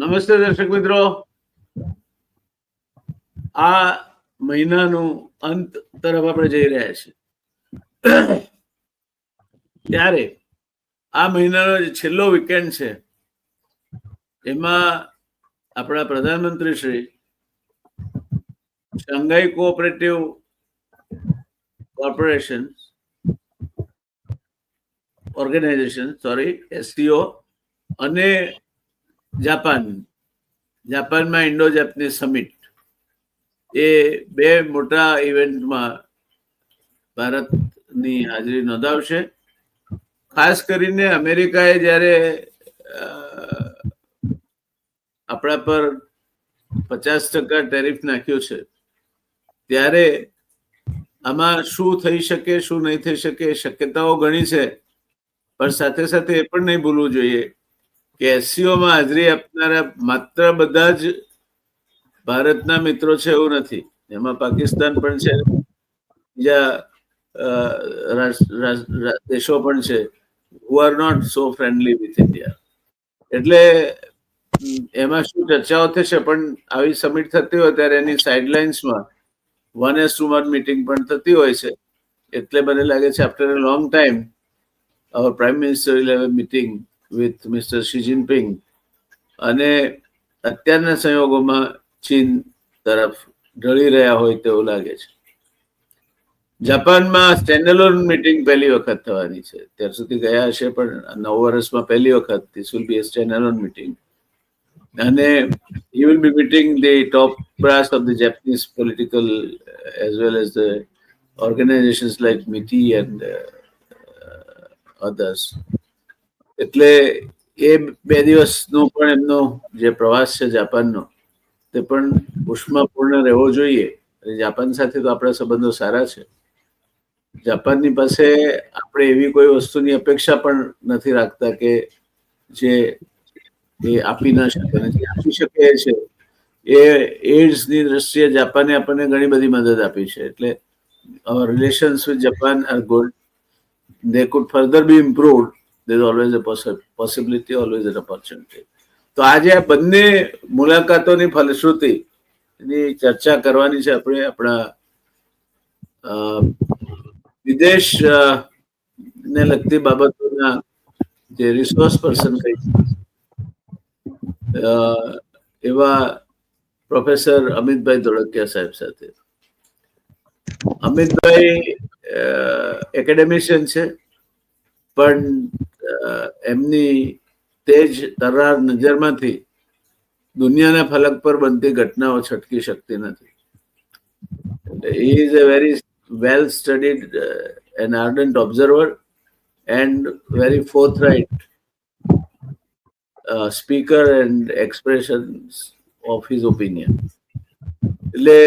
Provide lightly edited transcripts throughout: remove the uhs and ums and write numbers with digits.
નમસ્તે દર્શક મિત્રો. આ મહિનાનું અંત તરફ આપણે જઈ રહ્યા છીએ. ત્યારે આ મહિનાનો જે છેલ્લો વીકેન્ડ છે એમાં આપણા પ્રધાનમંત્રી Shri Shanghai cooperative corporation organization SCO અને જાપાનમાં ઇન્ડો જાપાનીઝ સમિટ એ બે મોટા ઇવેન્ટમાં ભારતની હાજરી નોંધાવશે. ખાસ કરીને અમેરિકાએ જ્યારે આપણા પર 50% ટેરિફ નાખ્યું છે ત્યારે આમાં શું થઈ શકે શું નહીં થઈ શકે શક્યતાઓ ઘણી છે, પણ સાથે સાથે એ પણ નહીં ભૂલવું જોઈએ કે SCOમાં હાજરી આપનારા માત્ર બધા જ ભારતના મિત્રો છે એવું નથી. એમાં પાકિસ્તાન પણ છે, બીજા દેશો પણ છે who are not so friendly with India. એટલે એમાં શું ચર્ચાઓ થશે, પણ આવી સમિટ થતી હોય ત્યારે એની સાઇડલાઇન્સમાં 1:1 મીટિંગ પણ થતી હોય છે. એટલે મને લાગે છે after a long time our Prime Minister will have a meeting with Mr. Xi Jinping અને અત્યારના સંયોગોમાં ચીન તરફ ઢળી રહ્યા હોય તેવું લાગે છે. જાપાનમાં સ્ટેન્ડઅલોન મીટિંગ પહેલી વખત થવાની છે. ત્યાર સુધી ગયા હશે પણ 9 વર્ષમાં પહેલી વખત this will be a standalone meeting. અને he will be meeting the top brass of the Japanese political as well as the organizations like MITI and others. એટલે એ 2 દિવસનો પણ એમનો જે પ્રવાસ છે જાપાનનો તે પણ ઉષ્માપૂર્ણ રહેવો જોઈએ. જાપાન સાથે તો આપણા સંબંધો સારા છે. જાપાનની પાસે આપણે એવી કોઈ વસ્તુની અપેક્ષા પણ નથી રાખતા કે જે એ આપી ના શકે. જે આપી શકે છે એ એડ્સની દ્રષ્ટિએ જાપાને આપણને ઘણી બધી મદદ આપી છે. એટલે our relations with Japan are good. They could further be improved. There is always a possibility, always an opportunity. તો આજે આ બંને મુલાકાતોની ફલશ્રુતિની ચર્ચા કરવાની છે આપણે. આપણા વિદેશ ને લગતી બાબતોના જે રિસોર્સ પર્સન કહી એવા પ્રોફેસર અમિતભાઈ ધોળકિયા સાહેબ સાથે. અમિતભાઈ એકેડેમિશિયન છે, પણ એમની તેજ તરાર નજરમાંથી દુનિયાના ફલક પર બનતી ઘટનાઓ છટકી શકતી નથી. He is a very well studied and ardent observer and very forthright speaker and expressions of his opinion. એટલે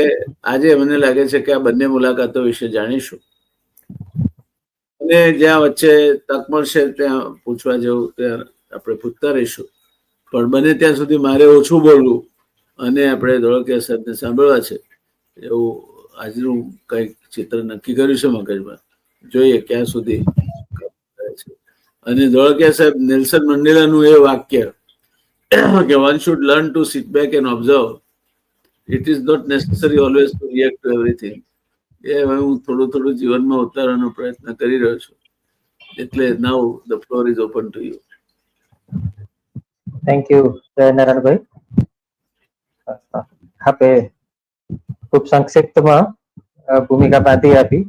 આજે મને લાગે છે કે આ બંને મુલાકાતો વિશે જાણીશું અને જ્યાં વચ્ચે તક મળશે ત્યાં પૂછવા જેવું ત્યાં આપણે પૂછતા રહીશું. પણ બને ત્યાં સુધી મારે ઓછું બોલવું અને આપણે ધોળકિયા સાહેબને સાંભળવા છે એવું આજનું કંઈક ચિત્ર નક્કી કર્યું છે મગજમાં. જોઈએ ક્યાં સુધી. અને ધોળકિયા સાહેબ નેલ્સન મંડેલાનું એ વાક્ય કે one should learn to sit back and observe. It is not necessary always to react to everything. એ હું થોડું જીવનમાં ઉતારવાનો પ્રયત્ન કરી રહ્યો છું. એટલે now the floor is open to you. Thank you, Narayanbhai. આપે ખૂબ સંક્ષિપ્તમાં ભૂમિકા બાંધી આપી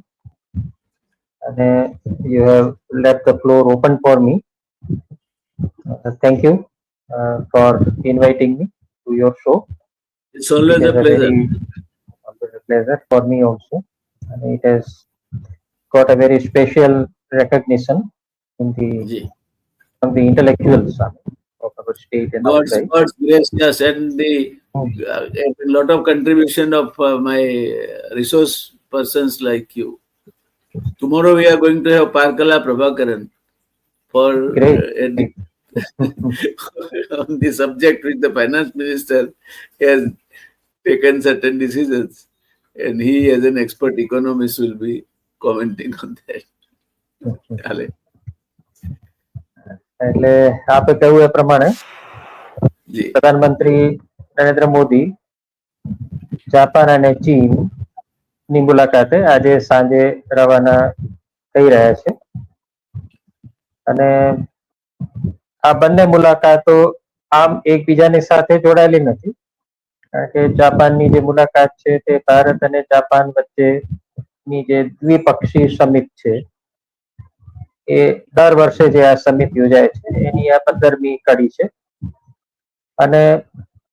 અને you have left the floor open for me. Thank you for inviting me to your show. It's always a pleasure. Always a pleasure for me also. And it has got a very special recognition in the from the intellectuals of our state and outside. God's grace, yes, and a lot of contribution of my resource persons like you. Tomorrow we are going to have Parkala Prabhakaran for on the subject which the finance minister has taken certain decisions, and he as an expert economist will be commenting on that. એટલે આપે કહ્યું એ પ્રમાણે જી પ્રધાનમંત્રી Narendra Modi Japan અને ચીન ની મુલાકાતે આજે સાંજે રવાના થઈ રહ્યા છે અને આ બંને મુલાકાતો આમ એકબીજાની સાથે જોડાયેલી નથી, કારણ કે જાપાનની જે મુલાકાત છે તે ભારત અને જાપાન વચ્ચેની જે દ્વિપક્ષી સમિટ છે એ દર વર્ષે જે આ સમિટ યોજાય છે એની આ 15મી કડી છે અને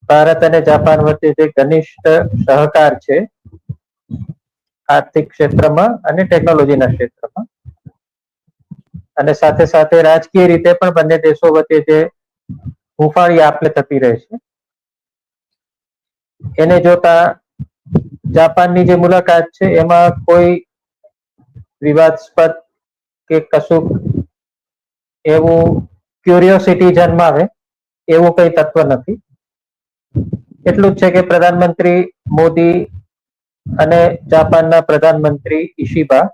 ભારત અને જાપાન વચ્ચે જે ઘનિષ્ઠ સહકાર છે આર્થિક ક્ષેત્રમાં અને ટેકનોલોજીના ક્ષેત્રમાં, અને સાથે સાથે રાજકીય રીતે પણ બંને દેશો વચ્ચે જે હુંફાળી આપલે થતી રહે છે એને જોતા જાપાનની જે મુલાકાત છે એમાં કોઈ વિવાદાસ્પદ કે કશુંક એવું ક્યુરિયોસિટી જન્માવે એવું કઈ તત્વ નથી. એટલું જ છે કે પ્રધાનમંત્રી મોદી અને જાપાનના પ્રધાનમંત્રી ઇશિબા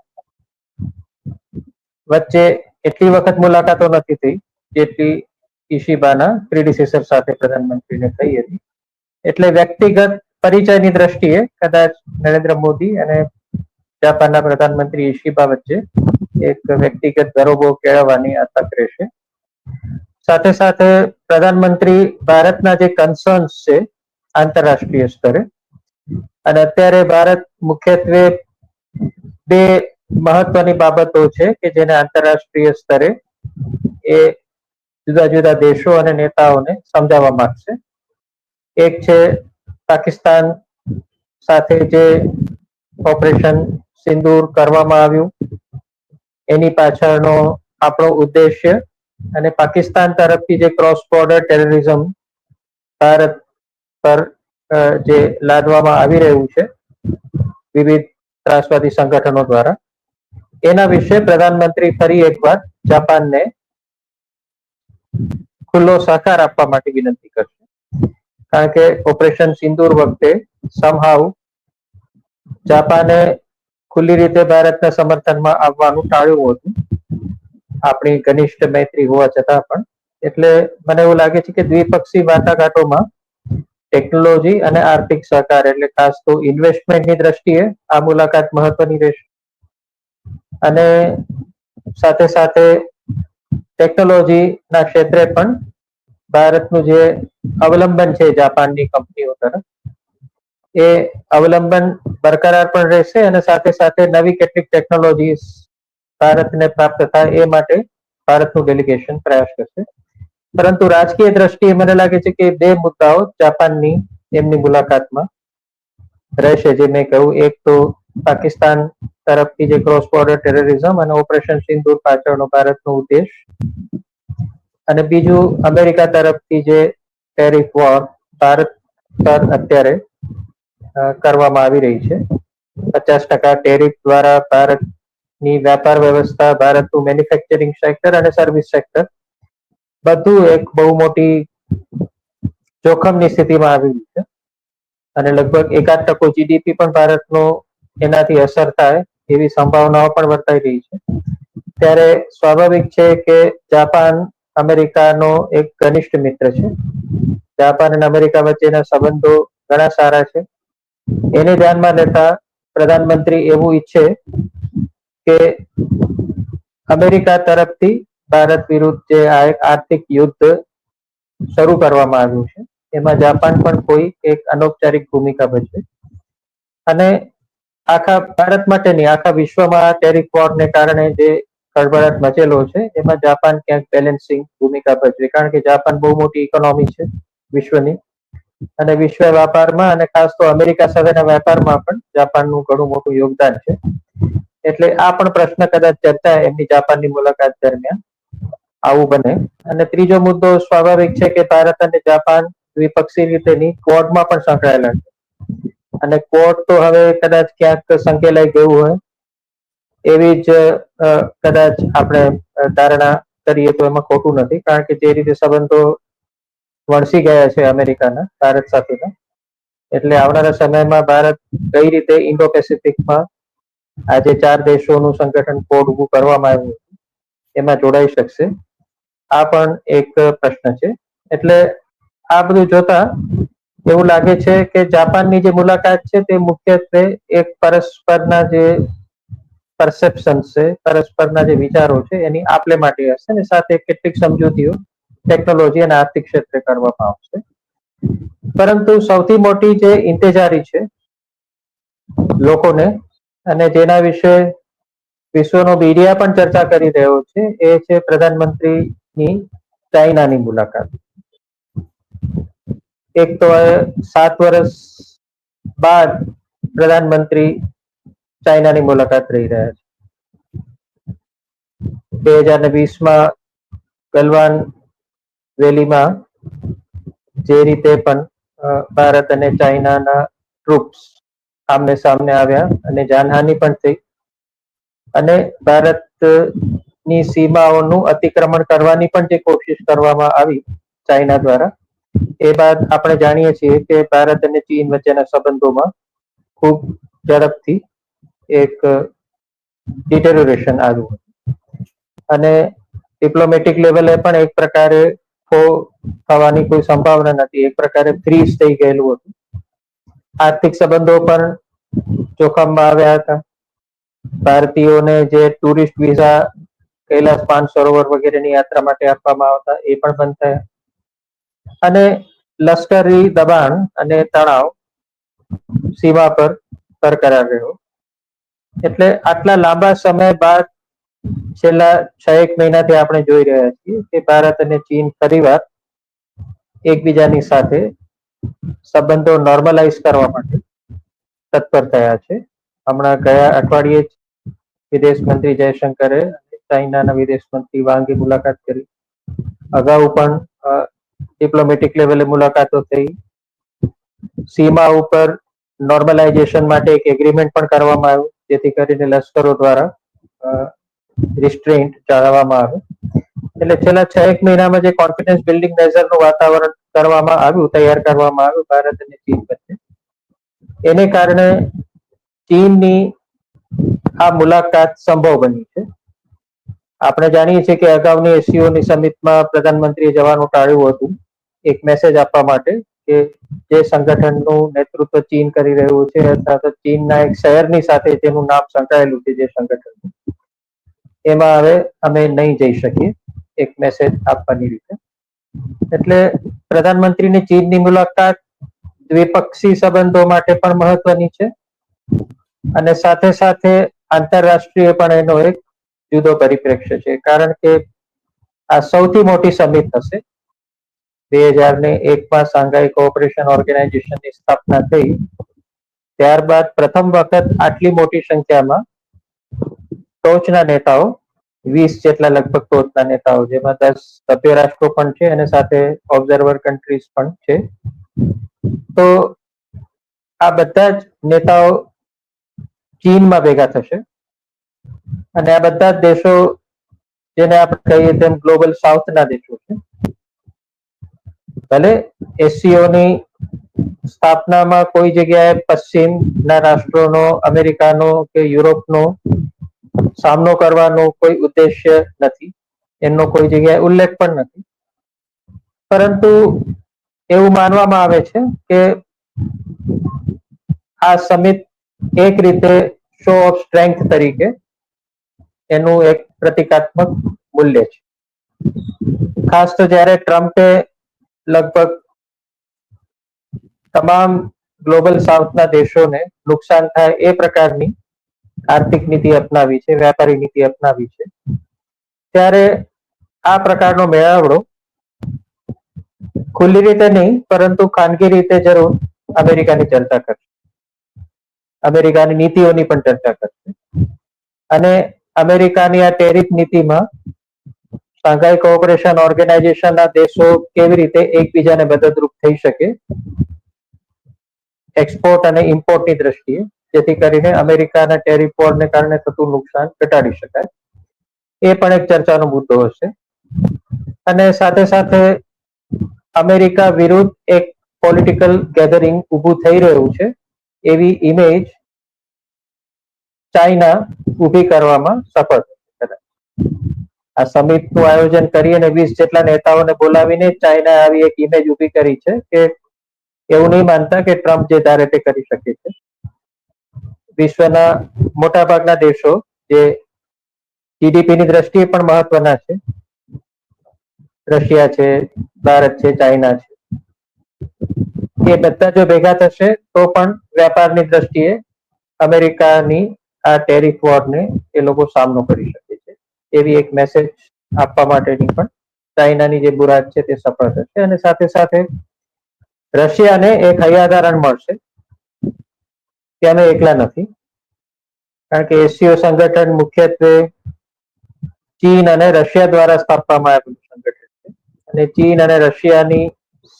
વચ્ચે એટલી વખત મુલાકાતો નથી થઈ જેટલી ઇશિબાના પ્રીડિસેસર સાથે પ્રધાનમંત્રીને થઈ હતી. એટલે વ્યક્તિગત પરિચયની દ્રષ્ટિએ કદાચ નરેન્દ્ર મોદી અને જાપાનના પ્રધાનમંત્રી ઇશિબા વચ્ચે એક વ્યક્તિગત ગરોબો કેળવવાની આ તક રહેશે. સાથે સાથે પ્રધાનમંત્રી ભારતના જે કન્સર્ન્સ છે આંતરરાષ્ટ્રીય સ્તરે, અને અત્યારે ભારત મુખ્યત્વે બે મહત્વની બાબતો છે કે જેને આંતરરાષ્ટ્રીય સ્તરે એ જુદા જુદા દેશો અને નેતાઓને સમજાવવા માંગશે. એક છે પાકિસ્તાન સાથે જે ઓપરેશન સિંદૂર કરવામાં આવ્યું એની પાછળનો આપણો ઉદ્દેશ્ય, અને પાકિસ્તાન તરફથી જે ક્રોસ બોર્ડર ટેરરિઝમ ભારત પર જે લાદવામાં આવી રહ્યું છે વિવિધ ત્રાસવાદી સંગઠનો દ્વારા, એના વિશે પ્રધાનમંત્રી ફરી એકવાર જાપાનને ખુલ્લો સહકાર આપવા માટે વિનંતી કરશે. કારણ કે ઓપરેશન સિંદૂર વખતે સમહાઉ જાપાને ખુલ્લી રીતે ભારતના સમર્થનમાં આવવાનું ટાળ્યું હતું, આપણી ઘનિષ્ઠ મૈત્રી હોવા છતાં પણ. એટલે મને એવું લાગે છે કે દ્વિપક્ષી વાટાઘાટોમાં ટેકનોલોજી અને આર્થિક સહકાર એટલે ખાસ તો ઇન્વેસ્ટમેન્ટની દ્રષ્ટિએ આ મુલાકાત મહત્વની રહેશે. અને સાથે સાથે ટેકનોલોજીના ક્ષેત્રે પણ ભારતનું જે અવલંબન છે જાપાનની કંપનીઓ તરફ એ અવલંબન બરકરાર પણ રહેશે, અને સાથે સાથે નવી કેટલીક ટેકનોલોજી ભારતને પ્રાપ્ત થાય એ માટે ભારતનું ડેલિગેશન પ્રયાસ કરશે. પરંતુ રાજકીય દ્રષ્ટિએ મને લાગે છે કે બે મુદ્દાઓ જાપાનની એમની મુલાકાતમાં રહેશે, જે મેં કહ્યું. એક તો પાકિસ્તાન તરફથી જે ક્રોસ બોર્ડર ટેરરિઝમ અને ઓપરેશન સિંદૂર પાછળનો ભારતનો ઉદ્દેશ, અને બીજું અમેરિકા તરફથી જે ટેરિફ વોર ભારત પર અત્યારે કરવામાં આવી રહી છે. 50% ટેરિફ દ્વારા ભારતની વ્યાપાર વ્યવસ્થા, ભારતનું મેન્યુફેક્ચરિંગ સેક્ટર અને સર્વિસ સેક્ટર બધું એક બહુ મોટી જોખમની સ્થિતિમાં આવી છે, અને લગભગ 1% જીડીપી પણ ભારતનો એનાથી અસર થાય એવી સંભાવનાઓ પણ વર્તાઈ રહી છે. ત્યારે સ્વાભાવિક છે કે જાપાન અમેરિકાનો એક ઘનિષ્ઠ મિત્ર છે. જાપાન અને અમેરિકા વચ્ચેના સંબંધો ઘણા સારા છે. એને ધ્યાનમાં લેતા પ્રધાનમંત્રી એવું ઈચ્છે કે અમેરિકા તરફથી ભારત વિરુદ્ધ જે આર્થિક યુદ્ધ શરૂ કરવામાં આવ્યું છે એમાં જાપાન પણ કોઈ એક અનૌપચારિક ભૂમિકા ભજવે, અને આખા ભારત માટે નહીં, આખા વિશ્વમાં ટેરિફ વોરને કારણે જે ખળભળાટ મચેલો છે એમાં જાપાન ક્યાંક બેલેન્સિંગ ભૂમિકા ભજવે. કારણ કે જાપાન બહુ મોટી ઇકોનોમી છે વિશ્વની, અને વિશ્વ વ્યાપારમાં અને ખાસ તો અમેરિકા સાથેના વેપારમાં પણ જાપાનનું ઘણું મોટું યોગદાન છે. એટલે આ પણ પ્રશ્ન કદાચ ચર્ચા એમની જાપાનની મુલાકાત દરમિયાન આવું બને. અને ત્રીજો મુદ્દો સ્વાભાવિક છે કે ભારત અને જાપાન દ્વિપક્ષી રીતે નહીં, ક્વોડમાં પણ સંકળાયેલા છે, અને ક્વોડ તો હવે કદાચ ક્યાંક સંકેલાઈ ગયું હોય એવી જ કદાચ આપણે ધારણા કરીએ તો એમાં ખોટું નથી. કારણ કે જે રીતે સંબંધો વણસી ગયા છે અમેરિકાના ભારત સાથેના, એટલે આવનારા સમયમાં ભારત કઈ રીતે ઇન્ડો પેસિફિકમાં આજે 4 દેશોનું સંગઠન કોડ ઉભું કરવામાં આવ્યું એમાં જોડાઈ શકશે, આ પણ એક પ્રશ્ન છે. એટલે આ બધું જોતા એવું લાગે છે કે જાપાનની જે મુલાકાત છે તે મુખ્યત્વે એક પરસ્પરના જે પરસેપ્શન છે, પરસ્પરના જે વિચારો છે એની આપલે માટે હશે અને સાથે કેટલીક સમજૂતીઓ ટેકનોલોજી અને આર્થિક ક્ષેત્રે કરવામાં આવશે. પરંતુ સૌથી મોટી જે ઇંતેજારી છે લોકોને અને જેના વિશે વિશ્વનો મીડિયા પણ ચર્ચા કરી રહ્યો છે એ છે પ્રધાનમંત્રીની ચાઇનાની મુલાકાત. એક તો 7 વર્ષ બાદ પ્રધાનમંત્રી ચાઇનાની મુલાકાત રહી રહ્યા છે. 2020માં ગલવાન વેલીમાં જે રીતે પણ ભારત અને ચાઇનાના ટ્રુપ્સ આમને સામને આવ્યા અને જાનહાનિ પણ થઈ અને ભારતની સીમાઓનું અતિક્રમણ કરવાની પણ જે કોશિશ કરવામાં આવી ચાઇના દ્વારા, એ બાદ આપણે જાણીએ છીએ કે ભારત અને ચીન વચ્ચેના સંબંધોમાં ખૂબ ઝડપથી એક ડિટેરોરેશન આવ્યું અને ડિપ્લોમેટિક લેવલે પણ એક પ્રકારે થવાની કોઈ સંભાવના નથી, એક પ્રકારે ફ્રીઝ થઈ ગયેલું હતું. આર્થિક સંબંધો પણ જોખમમાં આવ્યા હતા. ભારતીયોને જે ટુરિસ્ટ વિઝા કૈલાસ માનસરોવર વગેરેની યાત્રા માટે આપવામાં આવતા એ પણ બંધ થયા અને લશ્કરી દબાણ અને તણાવ સીમા પર બરકરાર રહ્યો. એટલે આટલા લાંબા સમય બાદ છેલ્લા 6 મહિનાથી આપણે જોઈ રહ્યા છીએ કે ભારત અને ચીન ફરીવાર એકબીજાની સાથે સંબંધો નોર્મલાઇઝ કરવા માટે તત્પર થયા છે. હમણાં ગયા અઠવાડિયે જ વિદેશ મંત્રી જયશંકરે ચાઇનાના વિદેશ મંત્રી વાંગની મુલાકાત કરી. અગાઉ પણ ડિપ્લોમેટિક લેવલે મુલાકાતો થઈ. સીમા ઉપર નોર્મલાઇઝેશન માટે એક એગ્રીમેન્ટ પણ કરવામાં આવ્યું જેથી કરીને લશ્કરો દ્વારા રિસ્ટ્રેન્ટ જાળવવામાં આવે. એટલે છેલ્લા 6 મહિનામાં જે કોન્ફિડન્સ બિલ્ડિંગ મેઝરનું વાતાવરણ કરવામાં આવ્યું, તૈયાર કરવામાં આવ્યું ભારત અને ચીન વચ્ચે, એને કારણે ચીનની આ મુલાકાત સંભવ બની છે. આપણે જાણીએ છીએ કે અગાઉની એસસીઓની સમિટમાં પ્રધાનમંત્રીએ જવાનું ટાળ્યું હતું એક મેસેજ આપવા માટે કે જે સંગઠનનું નેતૃત્વ ચીન કરી રહ્યું છે અથવા તો ચીનના એક શહેરની સાથે જેનું નામ સંકળાયેલું છે જે સંગઠન, એમાં હવે અમે નહીં જઈ શકીએ, એક મેસેજ આપવાની રીતે. એટલે પ્રધાનમંત્રીની ચીનની મુલાકાત દ્વિપક્ષી સંબંધો માટે પણ મહત્વની છે અને સાથે સાથે આંતરરાષ્ટ્રીય પણ એનો એક જુદો પરિપ્રેક્ષ્ય છે, કારણ કે આ સૌથી મોટી સમિટ હશે. 2001માં શાંઘાઈ કોઓપરેશન ઓર્ગેનાઇઝેશનની સ્થાપના થઈ, ત્યારબાદ પ્રથમ વખત આટલી મોટી સંખ્યામાં ટોચના નેતાઓ, 20 જેટલા લગભગ ટોચના નેતાઓ, જેમાં 10 સભ્ય રાષ્ટ્રો પણ છે અને સાથે ઓબ્ઝર્વર કન્ટ્રીઝ પણ છે. તો આ બધા જ નેતાઓ ચીનમાં ભેગા થશે અને આ બધા જ દેશો જેને આપણે કહીએ તેમ ગ્લોબલ સાઉથના દેશો છે. ભલે એસસીઓની સ્થાપનામાં કોઈ જગ્યાએ પશ્ચિમના રાષ્ટ્રોનો, અમેરિકાનો કે યુરોપનો સામનો કરવાનો કોઈ ઉદ્દેશ્ય નથી, એનો કોઈ જગ્યાએ ઉલ્લેખ પણ નથી. પરંતુ એવું માનવામાં આવે છે કે આ સમિટ એક રીતે શો ઓફ સ્ટ્રેન્થ તરીકે એનું એક પ્રતિકાત્મક મૂલ્ય છે. ખાસ તો જ્યારે ટ્રમ્પે લગભગ તમામ ગ્લોબલ સાઉથના દેશોને નુકસાન થાય એ પ્રકારની આર્થિક નીતિ અપનાવી છે, વ્યાપારી નીતિ અપનાવી છે, ત્યારે આ પ્રકારનો મેળાવડો ખુલ્લી રીતે નહીં પરંતુ ખાનગી રીતે જરૂર અમેરિકાની ચર્ચા કરશે, અમેરિકાની નીતિઓની પણ ચર્ચા કરશે અને અમેરિકાની આ ટેરિફ નીતિમાં શાંઘાઈ કોઓપરેશન ઓર્ગેનાઇઝેશનના દેશો કેવી રીતે એકબીજાને મદદરૂપ થઈ શકે એક્સપોર્ટ અને ઇમ્પોર્ટની દ્રષ્ટિએ, જેથી કરીને અમેરિકાના ટેરિફ વોરને કારણે થતું નુકસાન ઘટાડી શકાય. એ પણ એક ચર્ચાનો મુદ્દો હશે અને સાથે સાથે અમેરિકા વિરુદ્ધ એક પોલિટિકલ ગેધરિંગ ઊભું થઈ રહ્યું છે એવી ઇમેજ ચાઇના ઊભી કરવામાં સફળ થશે. આ સમિટનું આયોજન કરી અને 20 જેટલા નેતાઓને બોલાવીને ચાઇના આવી એક ઇમેજ ઊભી કરી છે કે એવું નહીં માનતા કે ટ્રમ્પ જે ધારે તે કરી શકે છે. વિશ્વના મોટાભાગના દેશો જે જીડીપીની દ્રષ્ટિએ પણ મહત્વના છે, રશિયા છે, ભારત છે, ચાઇના છે, એ બધા જો ભેગા થશે તો પણ વેપારની દ્રષ્ટિએ અમેરિકાની આ ટેરિફ વોરને એ લોકો સામનો કરી શકે છે. એવી એક મેસેજ આપવા માટેની પણ ચાઇનાની જે બુરાદ છે તે સફળ થશે. અને સાથે સાથે રશિયાને એક હૈયાધારણ મળશે કે અમે એકલા નથી, કારણ કે એસસીઓ સંગઠન મુખ્યત્વે ચીન અને રશિયા દ્વારા સ્થાપવામાં આવેલું સંગઠન છે અને ચીન અને રશિયાની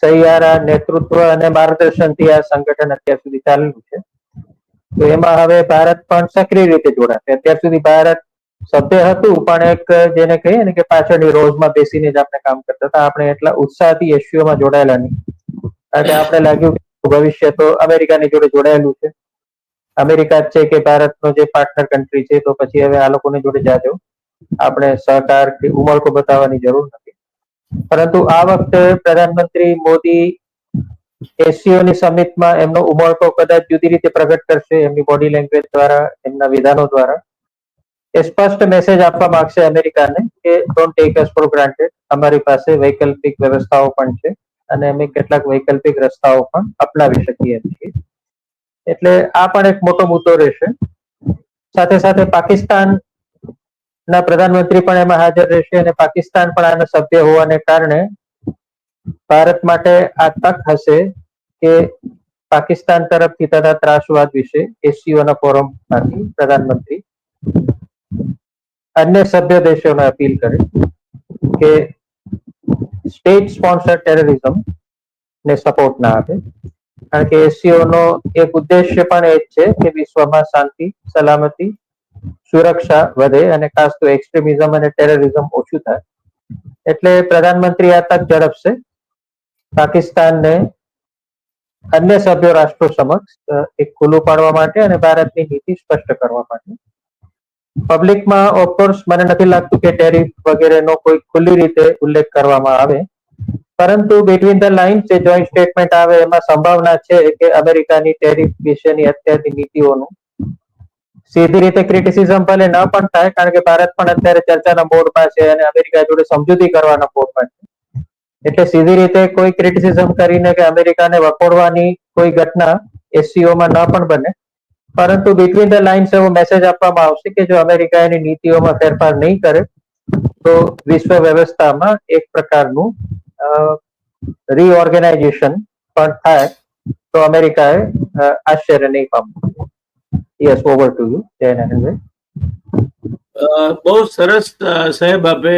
સહિયારા નેતૃત્વ અને માર્ગદર્શનથી આ સંગઠન અત્યાર સુધી ચાલેલું છે. તો એમાં હવે ભારત પણ સક્રિય રીતે જોડાશે. અત્યાર સુધી ભારત સભ્ય હતું, પણ એક જેને કહીએ ને કે પાછળની રોજમાં બેસીને જ આપણે કામ કરતા હતા. આપણે એટલા ઉત્સાહથી એસસીઓમાં જોડાયેલા નહીં, કારણ કે આપણે લાગ્યું કે ભવિષ્ય તો અમેરિકાની જોડે જોડાયેલું છે, અમેરિકા જ છે કે ભારતનો જે પાર્ટનર કન્ટ્રી છે, તો પછી હવે આ લોકોની જોડે જાજો આપણે સહકાર કે ઉમળકો બતાવવાની જરૂર નથી. પરંતુ આ વખતે પ્રધાનમંત્રી મોદી એસસીઓની સમિટમાં એમનો ઉમળકો કદાચ જુદી રીતે પ્રગટ કરશે, એમની બોડી લેંગ્વેજ દ્વારા, એમના વિધાનો દ્વારા. એ સ્પષ્ટ મેસેજ આપવા માંગશે અમેરિકાને કે don't take us four granted, અમારી પાસે વૈકલ્પિક વ્યવસ્થાઓ પણ છે અને અમે કેટલાક વૈકલ્પિક રસ્તાઓ પણ અપનાવી શકીએ છીએ. એટલે આ પણ એક મોટો મુદ્દો રહેશે. સાથે સાથે પાકિસ્તાન ના પ્રધાનમંત્રી પણ એમાં હાજર રહેશે અને પાકિસ્તાન પણ આના સભ્ય હોવાને કારણે ભારત માટે આ તક હશે કે પાકિસ્તાન તરફથી તથા ત્રાસવાદ વિશે એસસીઓના ફોરમમાંથી પ્રધાનમંત્રી અન્ય સભ્ય દેશોને અપીલ કરે કે સ્ટેટ સ્પોન્સર ટેરરિઝમ ને સપોર્ટ ના આપે, કારણ કે એસસીઓ નો એક ઉદ્દેશ્ય પણ એ જ છે કે વિશ્વમાં શાંતિ, સલામતી, સુરક્ષા વધે અને ખાસ તો એક્સ્ટ્રીમિઝમ અને ટેરરિઝમ ઓછું થાય. એટલે પ્રધાનમંત્રી આ તક ઝડપશે પાકિસ્તાનને અન્ય સભ્ય રાષ્ટ્રો સમક્ષ એક ખુલ્લું પાડવા માટે અને ભારતની નીતિ સ્પષ્ટ કરવા માટે. પબ્લિકમાં ઓફકોર્સ મને નથી લાગતું કે ટેરિફ વગેરેનો કોઈ ખુલ્લી રીતે ઉલ્લેખ કરવામાં આવે, પરંતુ બિટવીન ધ લાઇન્સ જે જોઈન્ટ સ્ટેટમેન્ટ આવે એમાં સંભાવના છે કે અમેરિકાની ટેરિફ વિશેની અત્યારની નીતિઓનું સીધી રીતે ક્રિટિસિઝમ ભલે ન પણ થાય, કારણ કે ભારત પણ અત્યારે ચર્ચાના મોડમાં છે અને અમેરિકા જોડે સમજૂતી કરવાના મોડમાં છે. એટલે સીધી રીતે કોઈ ક્રિટિસિઝમ કરીને કે અમેરિકાને વખોડવાની કોઈ ઘટના એસસીઓમાં ન પણ બને, પરંતુ બિટવીન ધ લાઇન્સ એવો મેસેજ આપવામાં આવશે કે જો અમેરિકા એની નીતિઓમાં ફેરફાર નહીં કરે તો વિશ્વ વ્યવસ્થામાં એક પ્રકારનું રીઓર્ગેનાઇઝેશન પણ થાય તો અમેરિકાએ આશ્ચર્ય નહીં પામવું. યસ, ઓવર ટુ યુ જયનારાયણભાઈ. બહુ સરસ સાહેબ, આપે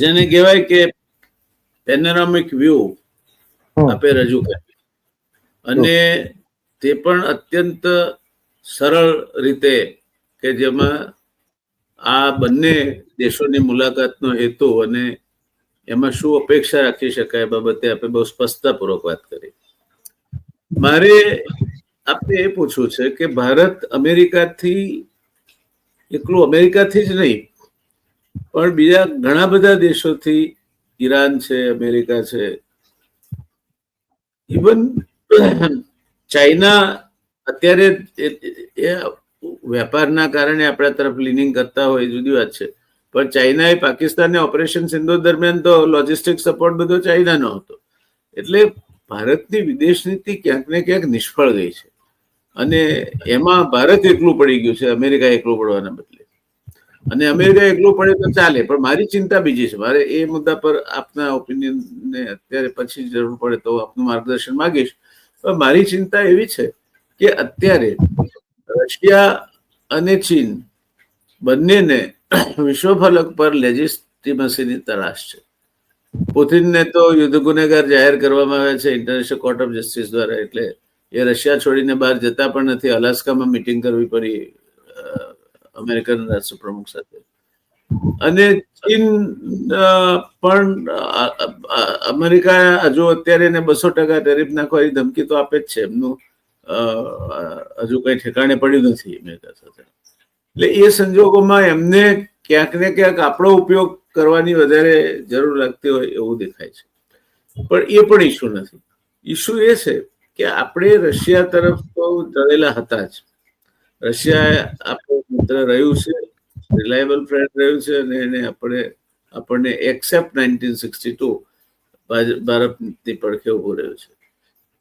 જેને કહેવાય કે પેનોરામિક વ્યૂ આપે રજૂ કરી અને તે પણ અત્યંત સરળ રીતે કે જેમાં આ બંને દેશોની મુલાકાતનો હેતુ અને એમાં શું અપેક્ષા રાખી શકાય બાબતે આપણે બહુ સ્પષ્ટતાપૂર્વક વાત કરી. મારે આપને એ પૂછવું છે કે ભારત અમેરિકાથી એકલું અમેરિકાથી જ નહીં પણ બીજા ઘણા બધા દેશોથી, ઈરાન છે, અમેરિકા છે, ઇવન ચાઇના અત્યારે એ વેપારના કારણે આપણા તરફ લીનિંગ કરતા હોય જુદી વાત છે, પણ ચાઇનાએ પાકિસ્તાનને ઓપરેશન સિંદૂર દરમિયાન તો લોજિસ્ટિક સપોર્ટ બધો ચાઇનાનો હતો. એટલે ભારતની વિદેશ નીતિ ક્યાંક ને ક્યાંક નિષ્ફળ ગઈ છે અને એમાં ભારત એકલું પડી ગયું છે અમેરિકા એકલું પડવાના બદલે. અને અમેરિકા એકલું પડે તો ચાલે, પણ મારી ચિંતા બીજી છે. મારે એ મુદ્દા પર આપના ઓપિનિયનને અત્યારે પછી જરૂર પડે તો આપનું માર્ગદર્શન માંગીશ. પણ મારી ચિંતા એવી છે કે અત્યારે રશિયા અને ચીન બંનેને વિશ્વ ફલક પર લેજિસ્ટિમસીની તલાશ છે. પુતિનને તો યુદ્ધ ગુનેગાર જાહેર કરવામાં આવે છે ઇન્ટરનેશનલ કોર્ટ ઓફ જસ્ટિસ દ્વારા, એટલે એ રશિયા છોડીને બહાર જતા પણ નથી. અલાસ્કામાં મિટિંગ કરવી પડી અમેરિકન રાષ્ટ્રપ્રમુખ સાથે. અને ચીન પણ અમેરિકા હજુ અત્યારે એને 200% ટેરિફ નાખવાની ધમકી તો આપે જ છે. એમનું હજુ કઈ ઠેકાણે પડ્યું નથી અમેરિકા સાથે. એટલે એ સંજોગોમાં એમને ક્યાંક ને ક્યાંક આપણો ઉપયોગ કરવાની વધારે જરૂર લાગતી હોય એવું દેખાય છે. પણ એ પણ ઇસ્યુ નથી. ઇસ્યુ એ છે કે આપણે રશિયા તરફ તો જડેલા હતા જ. રશિયા આપણું મિત્ર રહ્યું છે, રિલાયબલ ફ્રેન્ડ રહ્યું છે, અને એને આપણને એક્સેપ્ટ 1962 ભારતની પડખે ઉભો રહ્યો છે.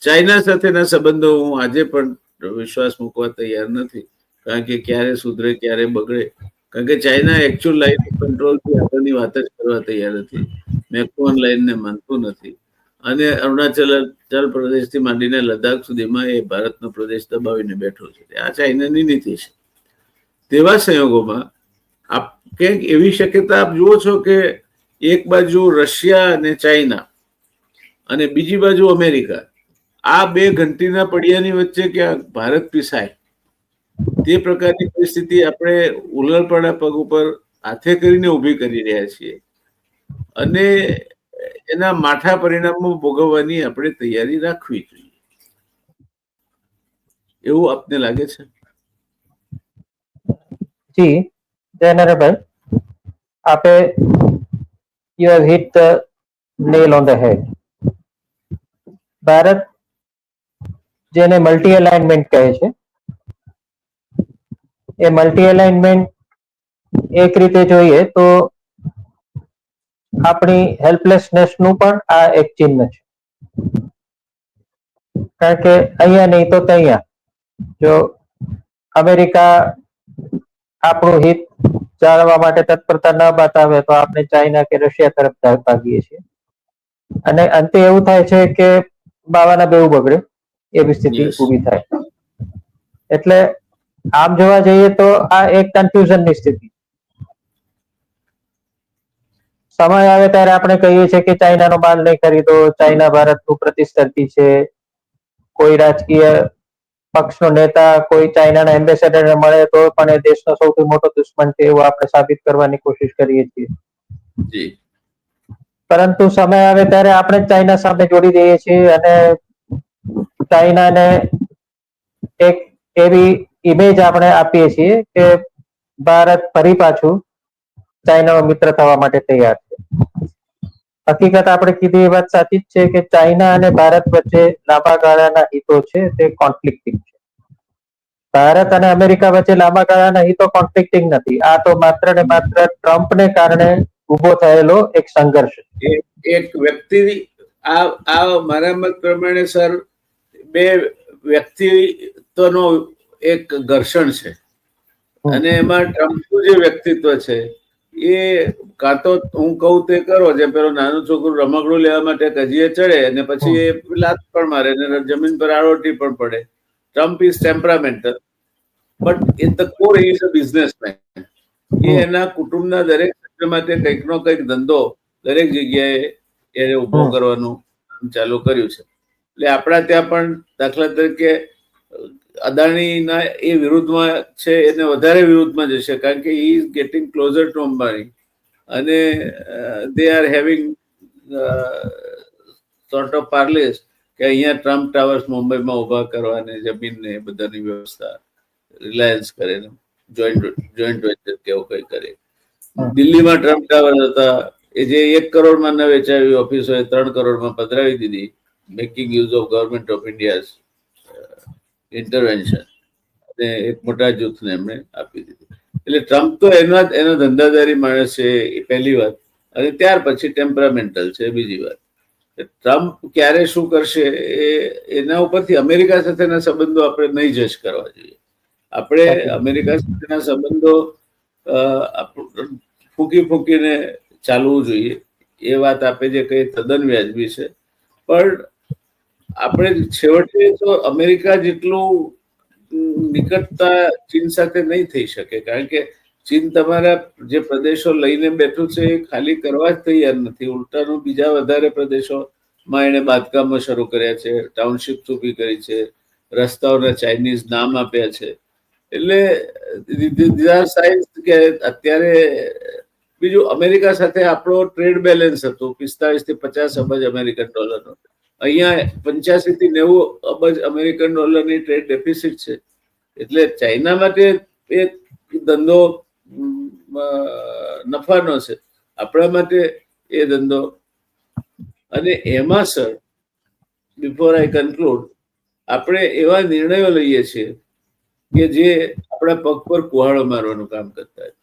ચાઇના સાથેના સંબંધો હું આજે પણ વિશ્વાસ મૂકવા તૈયાર નથી, કારણ કે ક્યારે સુધરે ક્યારે બગડે. કારણ કે ચાઇના એકચ્યુઅલ લાઈન ઓફ કંટ્રોલથી આગળની વાત જ કરવા તૈયાર નથી. મેકમોહન લાઈનને માનતું નથી, અને અરુણાચલ પ્રદેશથી માંડીને લદ્દાખ સુધીમાં એ ભારતનો પ્રદેશ દબાવીને બેઠો છે. આ ચાઇનાની નીતિ છે. તેવા સંયોગોમાં ક્યાંક એવી શક્યતા આપ જુઓ છો કે એક બાજુ રશિયા અને ચાઇના અને બીજી બાજુ અમેરિકા, આ બે ઘંટીના પડિયાની વચ્ચે ક્યાંક ભારત પીસાય તે પ્રકારની પરિસ્થિતિ આપણે ઉલળપાડા પગ ઉપર હાથે કરીને ઊભી કરી રહ્યા છીએ, અને એના માઠા પરિણામો ભોગવવાની આપણે તૈયારી રાખવી જોઈએ એવું આપને લાગે છે? જી, જયનરભાઈ, આપે you have hit the nail on the head. Bharat જેને મલ્ટી અલાઇનમેન્ટ કહે છે, એ મલ્ટી અલાઇનમેન્ટ એક રીતે જોઈએ તો આપણી હેલ્પલેસનેસ નું પણ આ એક ચિહ્ન છે. કારણ કે અહીંયા નહીં તો ત્યાં, જો અમેરિકા આપણું હિત જાળવવા માટે તત્પરતા ન બતાવે તો આપણે ચાઇના કે રશિયા તરફ ભાગીએ છીએ, અને અંતે એવું થાય છે કે બાવાના બેઉ બગડે એવી સ્થિતિ ઊભી થાય. એટલે આમ જોવા જઈએ તો આ એક કન્ફ્યુઝનની સ્થિતિ. સમય આવે ત્યારે આપણે કહીએ છીએ કે ચાઇનાનો માલ નહીં ખરીદો, ચાઇના ભારતનું પ્રતિસ્પર્ધી છે. કોઈ રાજકીય પક્ષનો નેતા કોઈ ચાઇનાના એમ્બેસેડરને મળે તો પણ એ દેશનો સૌથી મોટો દુશ્મન છે એવું આપણે સાબિત કરવાની કોશિશ કરીએ છીએ. પરંતુ સમય આવે ત્યારે આપણે ચાઇના સામે જોડી દઈએ છીએ, અને ચાઇનાને એક એવી ઇમેજ આપણે આપીએ છીએ કે ભારત ફરી પાછું ચાઇનાનો મિત્ર થવા માટે તૈયાર છે. હકીકત આપણે કીધી એ વાત સાચી જ છે કે ચાઇના અને ભારત વચ્ચે લાંબા ગાળાના હિતો છે તે કોન્ફ્લિક્ટિંગ છે. ભારત અને અમેરિકા વચ્ચે લાંબા ગાળાના હિતો કોન્ફ્લિક્ટિંગ નથી. આ તો માત્ર ને માત્ર ટ્રમ્પને કારણે ઉભો થયેલો એક સંઘર્ષ છે. એક વ્યક્તિ, આ મારા મત પ્રમાણે સર બે વ્યક્તિત્વનો એક ઘર્ષણ છે, અને એમાં ટ્રમ્પનું જે વ્યક્તિત્વ છે એ કાં તો હું કહું તે કરો, જે પેલો નાનું છોકરું રમકડું લેવા માટે કજીએ ચડે અને પછી એ લાત પણ મારે અને જમીન પર આરોટી પણ પડે. Trump is temperamental, but in the core he is a businessman. એ એના કુટુંબના દરેક સભ્ય માટે કંઈકનો કંઈક ધંધો દરેક જગ્યાએ એને ઉભો કરવાનું ચાલુ કર્યું છે. એટલે આપણા ત્યાં પણ દાખલા તરીકે અદાણીના એ વિરુદ્ધમાં છે, એને વધારે વિરુદ્ધમાં જશે, કારણ કે he is getting closer to Ambani, અને they are having sort of parleys કે અહીંયા ટ્રમ્પ ટાવર્સ મુંબઈમાં ઉભા કરવાની જમીનને બધાની વ્યવસ્થા રિલાયન્સ કરે, જોઈન્ટ વેન્ચર કેવું કંઈ કરે. દિલ્હીમાં ટ્રમ્પ ટાવર હતા, એ જે 1 કરોડમાં ન વેચાવી ઓફિસો એ 3 કરોડમાં પધરાવી દીધી, making use of government of India intervention, અને એક મોટા જૂથને એમણે આપી દીધી. એટલે ટ્રમ્પ તો એનો ધંધાદારી માણસ છે, એ પહેલી વાત, અને ત્યાર પછી ટેમ્પરામેન્ટલ છે બીજી વાત. ટ્રમ્પ ક્યારે શું કરશે એના ઉપરથી અમેરિકા સાથેના સંબંધો આપણે નહીં જજ કરવા જોઈએ. આપણે અમેરિકા સાથેના સંબંધો ફૂંકીને ચાલવું જોઈએ. એ વાત આપે જે કઈ તદ્દન વ્યાજબી છે, પણ આપણે છેવટે તો અમેરિકા જેટલું નિકટતા ચીન સાથે નહીં થઈ શકે, કારણ કે ચીન તમારા જે પ્રદેશો લઈને બેઠું છે એ ખાલી કરવા જ તૈયાર નથી. ઉલટાનું બીજા વધારે પ્રદેશોમાં એને બાંધકામો શરૂ કર્યા છે, ટાઉનશીપ ઊભી કરી છે, રસ્તાઓના ચાઇનીઝ નામ આપ્યા છે. એટલે કે અત્યારે બીજું, અમેરિકા સાથે આપણો ટ્રેડ બેલેન્સ હતું 45 થી 50 અબજ અમેરિકન ડોલરનો. અહીંયા 85 થી 90 અબજ અમેરિકન ડોલરની ટ્રેડ ડેફિસિટ છે. એટલે ચાઇના માટે એક ધંધો નફાનો છે, આપણા માટે એ ધંધો. અને એમાં સર, બિફોર આઈ કન્ક્લુડ, આપણે એવા નિર્ણયો લઈએ છીએ કે જે આપણા પગ પર કુહાડો મારવાનું કામ કરતા હોય.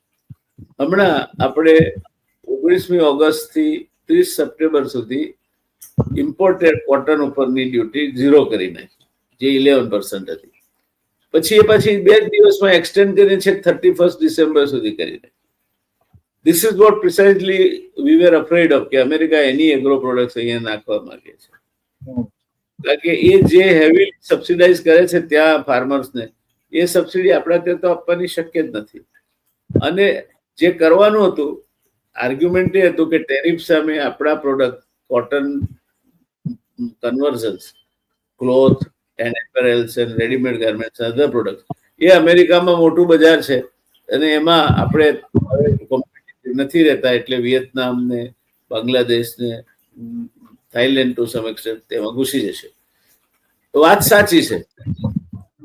હમણાં આપણે 19મી ઓગસ્ટથી 30 સપ્ટેમ્બર સુધી ઇમ્પોર્ટેડ કોટન ઉપરની ડ્યુટી 0 કરી નાખી, જે 11% હતી. પછી એ પાછી 2 દિવસમાં એક્સટેન્ડ કરીને છે 31 ડિસેમ્બર સુધી કરી નાખી. This is what precisely we were afraid of, કે અમેરિકા એની એગ્રો પ્રોડક્ટ્સ અહીંયા નાખવા માંગે છે. કારણ કે એ જે હેવી સબસિડાઇઝ કરે છે ત્યાં ફાર્મર્સને, એ સબસિડી આપણા ત્યાં તો આપવાની શક્ય જ નથી. અને જે કરવાનું હતું, આર્ગ્યુમેન્ટ એ હતું કે ટેરિફ સામે આપણા product, cotton conversions, cloth and apparels and readymade garments, other product, એ અમેરિકામાં મોટું બજાર છે અને એમાં આપણે નથી રહેતા, એટલે વિયેતનામ ને, બાંગ્લાદેશ ને, થાઈલેન્ડ ટુ સમ એક્સટેન્ટ તેમાં ઘૂસી જશે. તો વાત સાચી છે,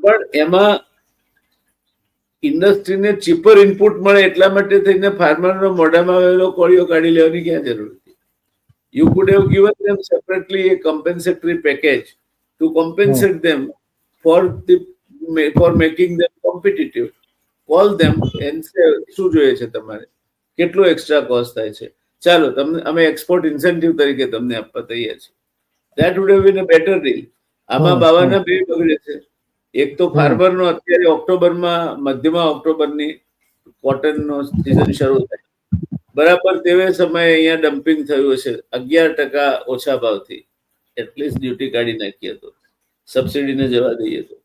પણ એમાં ઇન્ડસ્ટ્રીને ચીપર ઇનપુટ મળે એટલા માટે થઈને ફાર્મરનો મોઢામાં આવેલો કોળિયો કાઢી લેવાની ક્યાં જરૂર હતી? You could have given them separately a compensatory package to compensate them for making them competitive. Call them and say શું જોઈએ છે તમારે, કેટલું એક્સ્ટ્રા કોસ્ટ થાય છે, ચાલો તમને અમે એક્સપોર્ટ ઇન્સેન્ટિવ તરીકે તમને આપવા તૈયાર છે. That would have been a better deal. આમાં બાવાના બે બગડે છે. એક તો ફાર્મરનો અત્યારે ઓક્ટોબરમાં, મધ્યમાં ઓક્ટોબરની કોટનનો સિઝન શરૂ થાય, બરાબર તેવે સમયે અહીંયા ડમ્પિંગ થયું હશે 11% ઓછા ભાવથી, એટલીસ્ટ ડ્યુટી કાઢી નાખી હતો, સબસિડીને જવા દઈએ તો.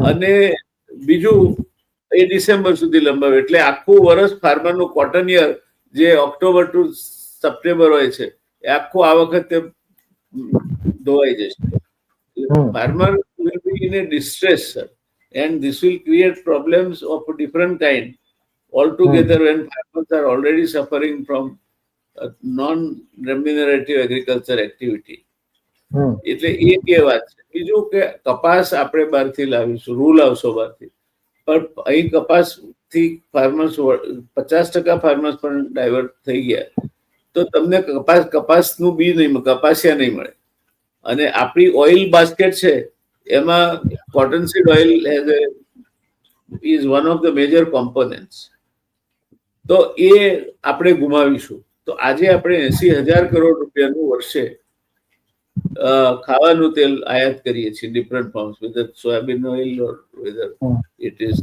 અને બીજું, એ ડિસેમ્બર સુધી લંબાવે, એટલે આખું વર્ષ ફાર્મરનું કોટન યર જે ઓક્ટોબર ટુ સપ્ટેમ્બર હોય છે, એ આખું આ વખતે ધોવાઈ જશે. Farmer will be in a distress, sir, and this will create problems of a different kind altogether when farmers are already suffering from non-remunerative agriculture activity. એટલે એ વાત છે. બીજું કે કપાસ આપણે બહારથી લાવીશું, રૂલ આવશો બહારથી, પણ અહીં કપાસથી ફાર્મર્સ 50% ફાર્મર્સ પણ ડાયવર્ટ થઈ ગયા, તો તમને કપાસનું બી નહીં, કપાસિયા નહીં મળે. અને આપણી ઓઇલ બાસ્કેટ છે, એમાં cottonseed oil is one of the major components. તો એ આપણે ગુમાવીશું. તો આજે આપણે 80,000 કરોડ રૂપિયાનું વર્ષે ખાવાનું તેલ આયાત કરીએ છીએ, different forms, whether soyabean oil or whether it is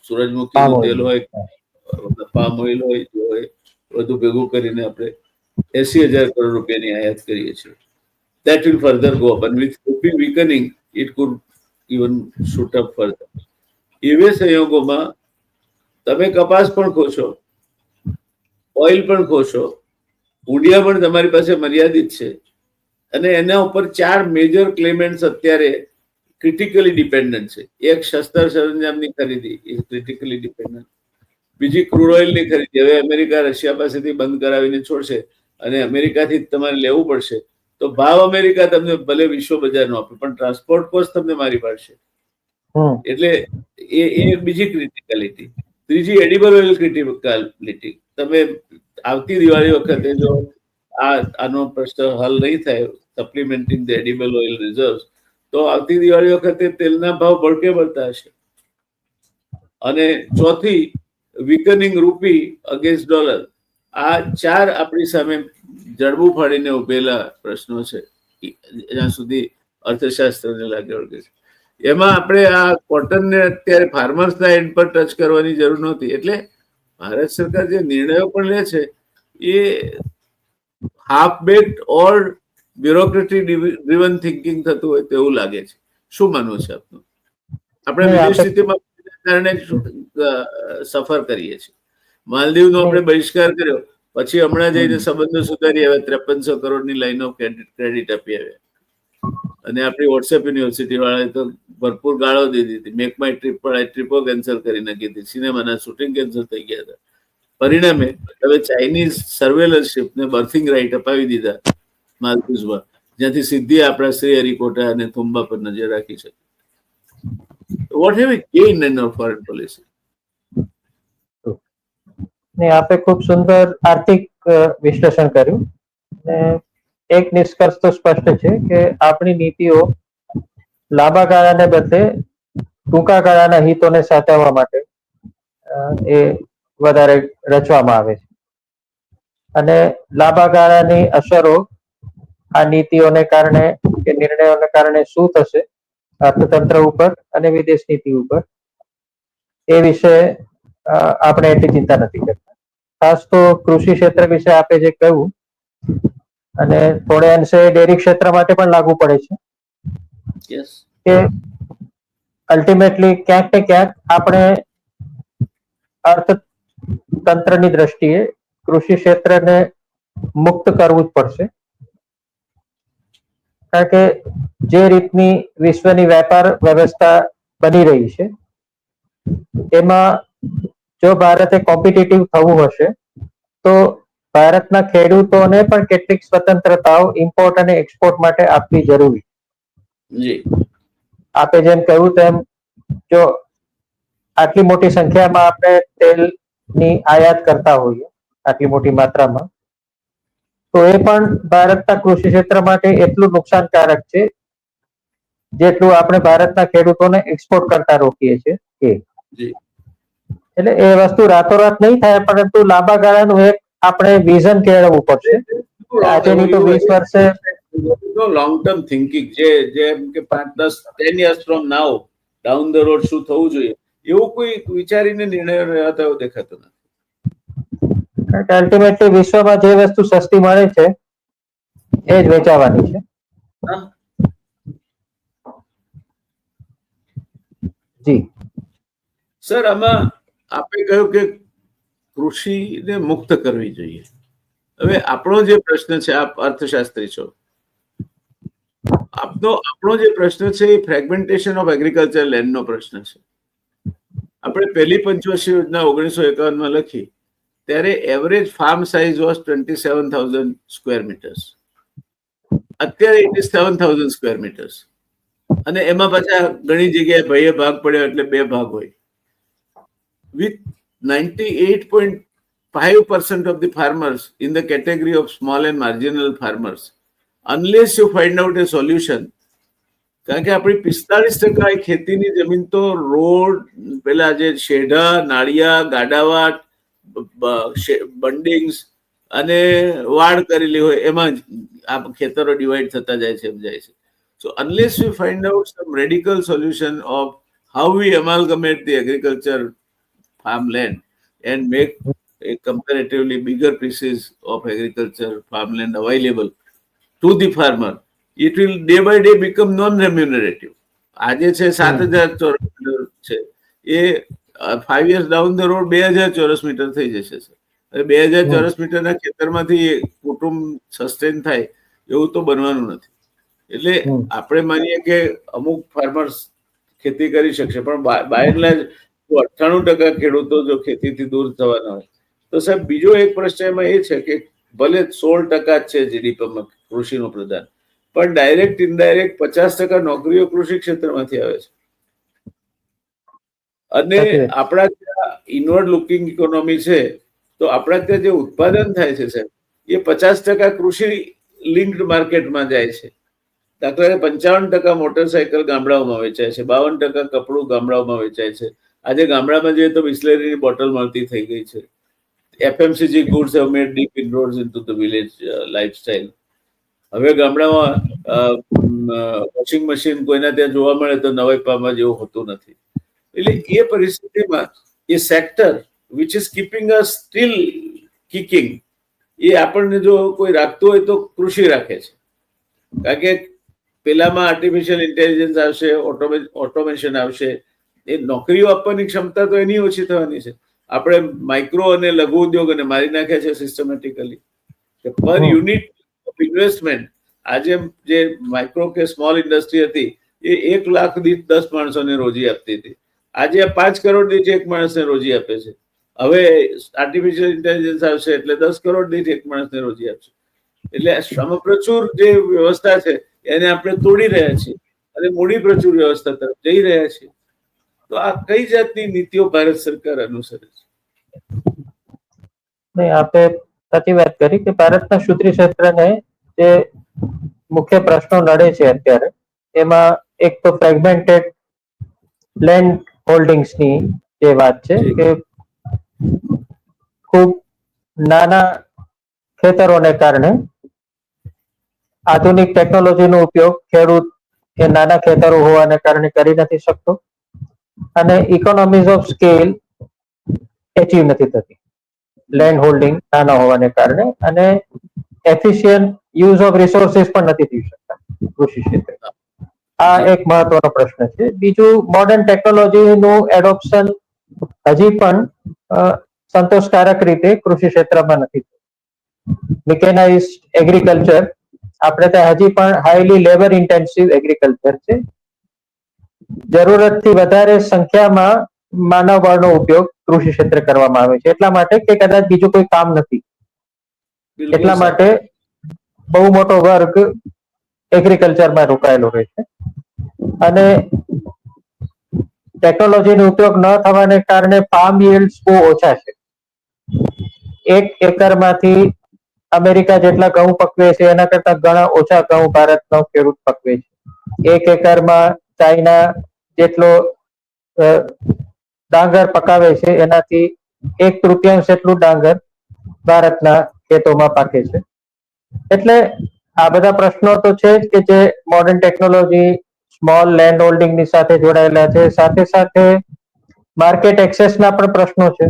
સૂરજમુખીનું તેલ હોય, પામ ઓઇલ હોય, બધું ભેગું કરીને આપણે 80,000 કરોડ રૂપિયાની આયાત કરીએ છીએ. That will further go up, and with rupee weakening, it could even shoot up further. એવે સંયોગોમાં તમે કપાસ પણ ખોશો, ઓઇલ પણ ખોશો, ઉડિયા પણ તમારી પાસે મર્યાદિત છે, અને એના ઉપર 4 મેજર ક્લેમેન્ટ્સ અત્યારે ક્રિટિકલી ડિપેન્ડન્ટ છે. એક શસ્ત્ર સરંજામની ખરીદી ઇઝ ક્રિટિકલી ડિપેન્ડન્ટ, બીજી ક્રૂડ ઓઇલની ખરીદી હવે અમેરિકા રશિયા પાસેથી બંધ કરાવીને છોડશે અને અમેરિકાથી જ તમારે લેવું પડશે. તો ભાવ અમેરિકા તમને ભલે વિશ્વ બજારનો આપે, પણ ટ્રાન્સપોર્ટ કોસ્ટ તમને મારી પાડશે. એટલે એ બીજી ક્રિટિકાલિટી. ત્રીજી એડિબલ ઓઇલ ક્રિટિકાલિટી. તમે આવતી દિવાળી વખતે જો આનો પ્રશ્ન હલ નહીં થાય, સપ્લિમેન્ટિંગ ધ એડિબલ ઓઇલ રિઝર્વ્સ, તો આવતી દિવાળી વખતે તેલના ભાવ ભડકે બળતા હશે. અને ચોથી, વીકનિંગ રૂપી અગેન્સ્ટ ડોલર. આ 4 આપણી સામે જડબું ફાડીને ઉભેલા પ્રશ્નો છે, જ્યાં સુધી અર્થશાસ્ત્રને લાગે વળગે છે. એમાં આપણે આ કોટનને અત્યારે ફાર્મર્સના એન્ડ પર ટચ કરવાની જરૂર નહોતી. એટલે ભારત સરકાર જે નિર્ણયો પણ લે છે એ હાફ બેક્ડ ઓર બ્યુરોક્રેટિક ડ્રીવન થિંકિંગ થતું હોય તેવું લાગે છે. શું માનવું છે આપનું? આપણે વિદેશ સ્થિતિમાં કારણે સફર કરીએ છીએ. માલદીવનો આપણે બહિષ્કાર કર્યો, પછી હમણાં જઈને સંબંધો સુધારી આવ્યા, 5300 કરોડની લાઈન ઓફ ક્રેડિટ આપી આવ્યા. અને આપણી વોટ્સએપ યુનિવર્સિટી વાળાએ તો ભરપૂર ગાળો દીધી હતી. મેક માય ટ્રીપ વાળાએ ટ્રીપો કેન્સલ કરી નાખી હતી, સિનેમાના શૂટિંગ કેન્સલ થઈ ગયા હતા. પરિણામે હવે ચાઇનીઝ સર્વેલરશિપને બર્થિંગ રાઇટ અપાવી દીધા માલદીવ્સમાં, જ્યાંથી સીધી આપણા શ્રી હરિકોટા અને થુંબા પર નજર રાખી શકે. What have we gained in our foreign policy? ને આપે ખૂબ સુંદર આર્થિક વિશ્લેષણ કર્યું. એક નિષ્કર્ષ તો સ્પષ્ટ છે કે આપણી નીતિઓ લાંબા ગાળાને બદલે ટૂંકા ગાળાના હિતોને સાચવવા માટે એ વધારે રચવામાં આવે છે. અને લાંબા ગાળાની અસરો આ નીતિઓને કારણે કે નિર્ણયોને કારણે શું થશે અર્થતંત્ર ઉપર અને વિદેશ નીતિ ઉપર, એ વિશે આપણે એટલી ચિંતા નથી કરતા. ખાસ તો કૃષિ ક્ષેત્ર વિશે આપે જે કહ્યું, અને થોડે અંશે ડેરી ક્ષેત્ર માટે પણ લાગુ પડે છે કે અલ્ટિમેટલી ક્યાંક ને ક્યાંક આપણે અર્થતંત્રની દ્રષ્ટિએ કૃષિ ક્ષેત્રને મુક્ત કરવું જ પડશે. કારણ કે જે રીતની વિશ્વની વેપાર વ્યવસ્થા બની રહી છે, એમાં જો ભારતે કોમ્પિટિટિવ થવું હશે તો ભારતના ખેડૂતોને પણ કેટલીક સ્વતંત્રતાઓ ઇમ્પોર્ટ અને એક્સપોર્ટ માટે આપવી જરૂરી. આપે જેમ કહ્યું તેમ જો આટલી મોટી સંખ્યામાં આપણે તેલની આયાત કરતા હોઈએ આટલી મોટી માત્રામાં, તો એ પણ ભારતના કૃષિ ક્ષેત્ર માટે એટલું નુકસાનકારક છે જેટલું આપણે ભારતના ખેડૂતોને એક્સપોર્ટ કરતા રોકીએ છીએ. એટલે એ વસ્તુ રાતોરાત નહીં થાય, પરંતુ લાંબા ગાળાનું એક આપણે વિઝન કેળવવું પડશે. આજે નહીં તો 20 વર્ષે લોંગ ટર્મ થિંકિંગ, જેમ કે 5-10 years from now down the road શું થવું જોઈએ એવું કોઈ વિચારીને નિર્ણયો લેવાતા એવું દેખાતું નથી. અલ્ટિમેટલી વિશ્વમાં જે વસ્તુ સસ્તી મળે છે એ જ વેચાવાની છે. જી સર, આમાં આપે કહ્યું કે કૃષિને મુક્ત કરવી જોઈએ. હવે આપણો જે પ્રશ્ન છે, આપ અર્થશાસ્ત્રી છો, આપણો જે પ્રશ્ન છે એ ફ્રેગમેન્ટેશન ઓફ એગ્રીકલ્ચર લેન્ડનો પ્રશ્ન છે. આપણે પહેલી પંચવર્ષીય યોજના 1951માં લખી ત્યારે average farm size was 27,000 square metres. અત્યારે 87,000 સ્ક્વેર મીટર્સ. અને એમાં પાછા ઘણી જગ્યાએ ભાઈએ ભાગ પડ્યો એટલે 2 ભાગ હોય. with 98.5% of the farmers in the category of small and marginal farmers, unless you find out a solution. કારણ કે આપણી 45% ખેતીની જમીન તો રોડ, પેલા જે શેઢા, નાળિયા, ગાડાવાટ, બંડિંગ્સ અને વાડ કરેલી હોય એમાં જ આ ખેતરો ડિવાઈડ થતા જાય છે. So unless we find out some radical solution of how we amalgamate the agriculture farmland and make a comparatively bigger pieces of agriculture farmland available to the farmer, it will day by day become non-remunerative. આજે છે 7,000 ચોરસ metre છે, એ 5 years down the road 2,000 ચોરસ metre થઈ જશે. 2,000 ચોરસ મીટરના ખેતરમાંથી કુટુંબ સસ્ટેન થાય એવું તો બનવાનું નથી. એટલે આપણે માનીએ કે અમુક ફાર્મર્સ ખેતી કરી શકશે, પણ બાય એન્ડ લાર્જ 98% ખેડૂતો જો ખેતીથી દૂર થવાના હોય તો સાહેબ બીજો એક પ્રશ્ન એમાં એ છે કે ભલે 16% જ છે જીડીપીમાં કૃષિનું પ્રદાન, પણ ડાયરેક્ટ ઇનડાયરેક્ટ 50% નોકરીઓ કૃષિ ક્ષેત્રમાંથી આવે છે. અને આપણા ત્યાં ઇનવર્ડ લુકિંગ ઇકોનોમી છે, તો આપણા ત્યાં જે ઉત્પાદન થાય છે સાહેબ એ 50% કૃષિ લિંક્ડ માર્કેટમાં જાય છે. દાખલા કે 55% મોટરસાયકલ ગામડાઓમાં વેચાય છે, 52% કપડું ગામડાઓમાં વેચાય છે. આજે ગામડામાં જઈએ તો બિસ્લેરીની બોટલ મળતી થઈ ગઈ છે. FMCG goods have made deep inroads into the village lifestyle. હવે ગામડામાં વોશિંગ મશીન કોઈના ત્યાં જોવા મળે તો નવાઈ પામવા જેવું હોતું નથી. એટલે એ પરિસ્થિતિમાં એ sector which is keeping us still kicking, એ આપણને જો કોઈ રાખતું હોય તો કૃષિ રાખે છે. કારણ કે પેલામાં આર્ટિફિશિયલ ઇન્ટેલિજન્સ આવશે, ઓટોમેશન આવશે, એ નોકરીઓ આપવાની ક્ષમતા તો એની ઓછી થવાની છે. આપણે માઇક્રો અને લઘુ ઉદ્યોગોને મારી નાખ્યા છે સિસ્ટમેટિકલી. પર યુનિટ ઓફ ઇન્વેસ્ટમેન્ટ આજે જે માઇક્રો કે સ્મોલ ઇન્ડસ્ટ્રી હતી એ 1 લાખ દીઠ 10 માણસોને રોજી આપતી હતી. આજે 5 કરોડ દીઠ 1 માણસને રોજી આપે છે. હવે આર્ટિફિશિયલ ઇન્ટેલિજન્સ આવશે એટલે 10 કરોડ દીઠ 1 માણસને રોજી આપશે. એટલે શ્રમ પ્રચુર જે વ્યવસ્થા છે એને આપણે તોડી રહ્યા છીએ અને મૂડી પ્રચુર વ્યવસ્થા તરફ જઈ રહ્યા છીએ. તો આ કઈ જાતની નીતિઓ ભારત સરકાર અનુસરે છે? નહીં, આપે સાચી વાત કરી કે ભારતના કૃષિ ક્ષેત્રને જે મુખ્ય પ્રશ્નો નડે છે અત્યારે, એમાં એક તો ફ્રેગમેન્ટેડ લેન્ડ હોલ્ડિંગ્સની જે વાત છે કે ખૂબ નાના ખેતરોને કારણે આધુનિક ટેકનોલોજીનો ઉપયોગ ખેડૂત એ નાના ખેતરો હોવાને કારણે કરી નથી શકતો, અને ઇકોનોમીઝ ઓફ સ્કેલ એચીવ નથી થતી લેન્ડ હોલ્ડિંગ નાના હોવાને કારણે, અને એફિશિયન્ટ યુઝ ઓફ રિસોર્સિસ પણ નથી થઈ શકતા કૃષિ ક્ષેત્રે. આ એક મહત્વનો પ્રશ્ન છે. બીજું, મોડર્ન ટેકનોલોજીનું એડોપ્શન હજી પણ સંતોષકારક રીતે કૃષિ ક્ષેત્રમાં નથી થતું. મિકેનાઇઝ્ડ એગ્રીકલ્ચર આપણે ત્યાં હજી પણ હાઈલી લેબર ઇન્ટેન્સિવ એગ્રીકલ્ચર છે. જરૂરતથી વધારે સંખ્યામાં માનવ બળનો ઉપયોગ કૃષિ ક્ષેત્રે કરવામાં આવે છે, એટલા માટે કે કદાચ બીજું કોઈ કામ નથી, એટલા માટે બહુ મોટો વર્ગ એગ્રીકલ્ચરમાં રોકાયેલો રહે છે. અને ટેકનોલોજીનો ઉપયોગ ન થવાને કારણે ફાર્મ yields બહુ ઓછા છે. 1 એકરમાંથી અમેરિકા જેટલા ઘઉં પકવે છે એના કરતા ઘણા ઓછા ઘઉં ભારતનો ખેડૂત પકવે છે. 1 એકરમાં ચાઇના જેટલો ડાંગર પકાવે છે એનાથી 1/3 જેટલું ડાંગર ભારતના ખેતોમાં પાકે છે. એટલે આ બધા પ્રશ્નો તો છે જ કે જે મોડર્ન ટેકનોલોજી સ્મોલ લેન્ડ હોલ્ડિંગની સાથે જોડાયેલા છે. સાથે સાથે માર્કેટ એક્સેસના પણ પ્રશ્નો છે.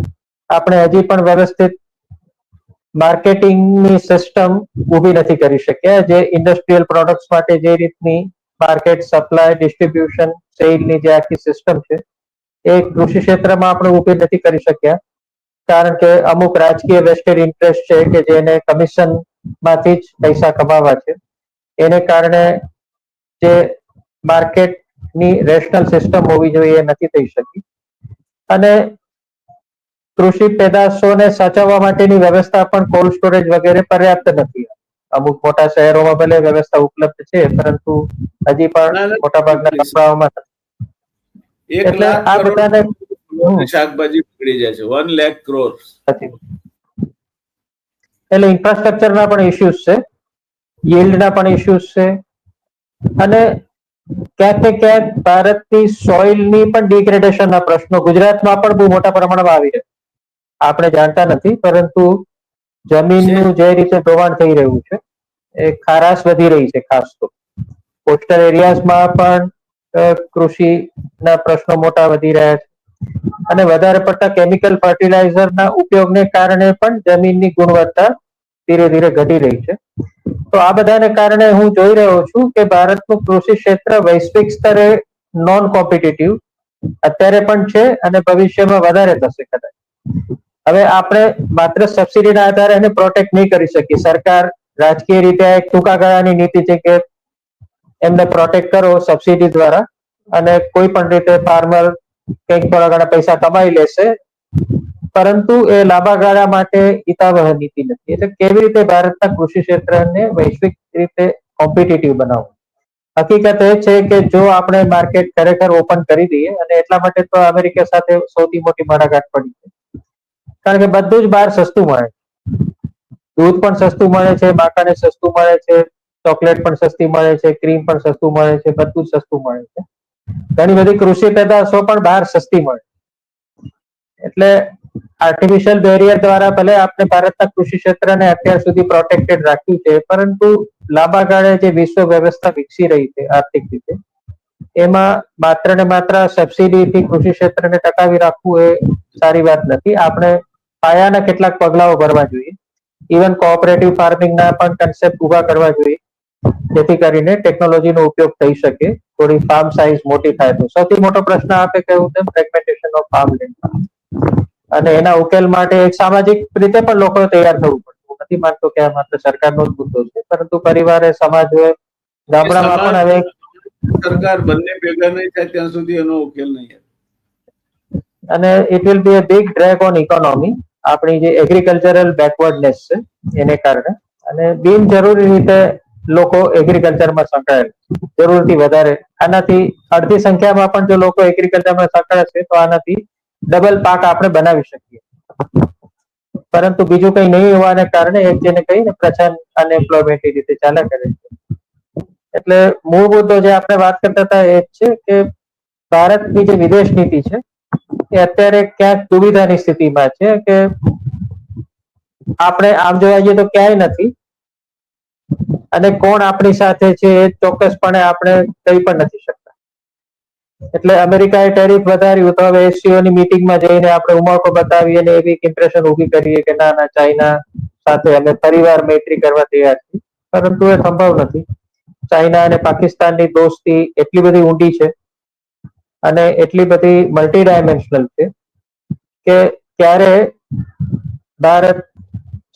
આપણે હજી પણ વ્યવસ્થિત માર્કેટિંગની સિસ્ટમ ઊભી નથી કરી શક્યા. જે ઇન્ડસ્ટ્રીયલ પ્રોડક્ટ્સ માટે જે રીતની માર્કેટ સપ્લાય ડિસ્ટ્રીબ્યુશન સેલની જે આખી સિસ્ટમ છે એ કૃષિ ક્ષેત્રમાં આપણે ઊભી નથી કરી શક્યા, કારણ કે અમુક રાજકીય વેસ્ટેડ ઇન્ટરેસ્ટ છે કે જેને કમિશન માંથી જ પૈસા કમાવા છે. એને કારણે જે માર્કેટની રેશનલ સિસ્ટમ હોવી જોઈએ એ નથી થઈ શકી, અને કૃષિ પેદાશોને સાચવવા માટેની વ્યવસ્થા પણ કોલ્ડ સ્ટોરેજ વગેરે પર્યાપ્ત નથી. અમુક મોટા શહેરોમાં ભલે વ્યવસ્થા ઉપલબ્ધ છે, પરંતુ હજી પણ મોટાભાગના ગામડાઓમાં નથી. એટલે આ બધાને શાકભાજી પકડી જાય છે 1 લાખ કરોડ. એટલે ઇન્ફ્રાસ્ટ્રક્ચરના પણ ઇશ્યુઝ છે, yield ના પણ ઇશ્યુઝ છે, અને ક્યાંક ને ક્યાંક ભારતની સોઇલની પણ ડિગ્રેડેશનના પ્રશ્નો ગુજરાતમાં પણ બહુ મોટા પ્રમાણમાં આવી રહ્યા છે. આપણે જાણતા નથી, પરંતુ જમીનનું જે રીતે ધોવાણ થઈ રહ્યું છે એ ખારાશ વધી રહી છે. ખાસ તો કોસ્ટલ એરિયાઝમાં પણ કૃષિના પ્રશ્નો મોટા વધી રહ્યા છે, અને વધારે પડતા કેમિકલ ફર્ટિલાઇઝરના ઉપયોગને કારણે પણ જમીનની ગુણવત્તા ધીરે ધીરે ઘટી રહી છે. તો આ બધાને કારણે હું જોઈ રહ્યો છું કે ભારતનું કૃષિ ક્ષેત્ર વૈશ્વિક સ્તરે નોન કોમ્પિટિટિવ અત્યારે પણ છે, અને ભવિષ્યમાં વધારે થશે કદાચ. હવે આપણે માત્ર સબસિડીના આધારે એને પ્રોટેક્ટ નહીં કરી શકીએ. સરકાર રાજકીય રીતે એક ટૂંકા ગાળાની નીતિ છે કે એમને પ્રોટેક્ટ કરો સબસિડી દ્વારા, અને કોઈ પણ રીતે ફાર્મર કંઈક થોડા ઘણા પૈસા કમાઈ લેશે, પરંતુ એ લાંબા ગાળા માટે હિતાવહ નીતિ નથી. એટલે કેવી રીતે ભારતના કૃષિ ક્ષેત્રને વૈશ્વિક રીતે કોમ્પિટિટિવ બનાવવું? હકીકત એ છે કે જો આપણે માર્કેટ ખરેખર ઓપન કરી દઈએ, અને એટલા માટે તો અમેરિકા સાથે સૌથી મોટી મડાગાંઠ પડી છે, કારણ કે બધું જ બહાર સસ્તું મળે છે. દૂધ પણ સસ્તું મળે છે, માખણ સસ્તું મળે છે, ચોકલેટ પણ સસ્તી મળે છે, ક્રીમ પણ સસ્તું મળે છે, બધું જ સસ્તું મળે છે. ઘણી બધી કૃષિ પેદાશો પણ બહાર સસ્તી મળે. એટલે આર્ટિફિશિયલ બેરિયર દ્વારા ભલે આપણે ભારતના કૃષિ ક્ષેત્રને અત્યાર સુધી પ્રોટેક્ટેડ રાખ્યું છે, પરંતુ લાંબા ગાળે જે વિશ્વ વ્યવસ્થા વિકસી રહી છે આર્થિક રીતે, એમાં માત્ર ને માત્ર સબસિડીથી કૃષિ ક્ષેત્રને ટકાવી રાખવું એ સારી વાત નથી. આપણે પાયાના કેટલાક પગલાઓ ભરવા જોઈએ. ઇવન કોઓપરેટિવ ફાર્મિંગના પણ કન્સેપ્ટ ઉભા કરવા જોઈએ, જેથી કરીને ટેકનોલોજીનો ઉપયોગ થઈ શકે, થોડી ફાર્મ સાઇઝ મોટી થાય તો. સૌથી મોટો પ્રશ્ન આપે કહ્યું તેમ ફ્રેગમેન્ટેશન ઓફ ફાર્મ લેન્ડ, અને એના ઉકેલ માટે એક સામાજિક રીતે પણ લોકોએ તૈયાર થવું પડે. હું નથી માનતો કે આ માત્ર સરકારનો જ મુદ્દો છે, પરંતુ પરિવારે, સમાજે, ગામડામાં પણ હવે સરકાર બંને ભેગા નહીં થાય ત્યાં સુધી એનો ઉકેલ નહીં. અને it will be a big drag on economy. આપણી જે એગ્રીકલ્ચરલ બેકવર્ડનેસ છે એને કારણે, અને બિનજરૂરી રીતે લોકો એગ્રીકલ્ચરમાં સંકળાયેલા જરૂરથી વધારે. આનાથી અડધી સંખ્યામાં પણ જો લોકો એગ્રીકલ્ચરમાં સંકળાશે તો આનાથી ડબલ પાક આપણે બનાવી શકીએ. પરંતુ બીજું કઈ નહીં હોવાને કારણે એક જેને કહીને પ્રચંડ અનએમ્પ્લોયમેન્ટ રીતે ચાલ્યા કરે છે. એટલે મૂળ મુદ્દો જે આપણે વાત કરતા હતા એ જ છે કે ભારતની જે વિદેશ નીતિ છે એ અત્યારે ક્યાંક દુવિધાની સ્થિતિમાં છે કે આપણે આમ જોવા જઈએ તો ક્યાંય નથી અને કોણ આપણી સાથે છે એ ચોક્કસપણે આપણે કહી પણ નથી શકતા. એટલે અમેરિકાએ ટેરિફ વધાર્યું તો હવે એસસીઓ ની મીટિંગમાં જઈને આપણે ઉમાકો બતાવીએ અને એવી ઇમ્પ્રેશન ઊભી કરીએ કે ના ના ચાઇના સાથે અમે ફરીવાર મૈત્રી કરવા તૈયાર છીએ, પરંતુ એ સંભવ નથી. ચાઇના અને પાકિસ્તાનની દોસ્તી એટલી બધી ઊંડી છે અને એટલી બધી મલ્ટી ડાયમેન્શનલ છે કે ક્યારે ભારત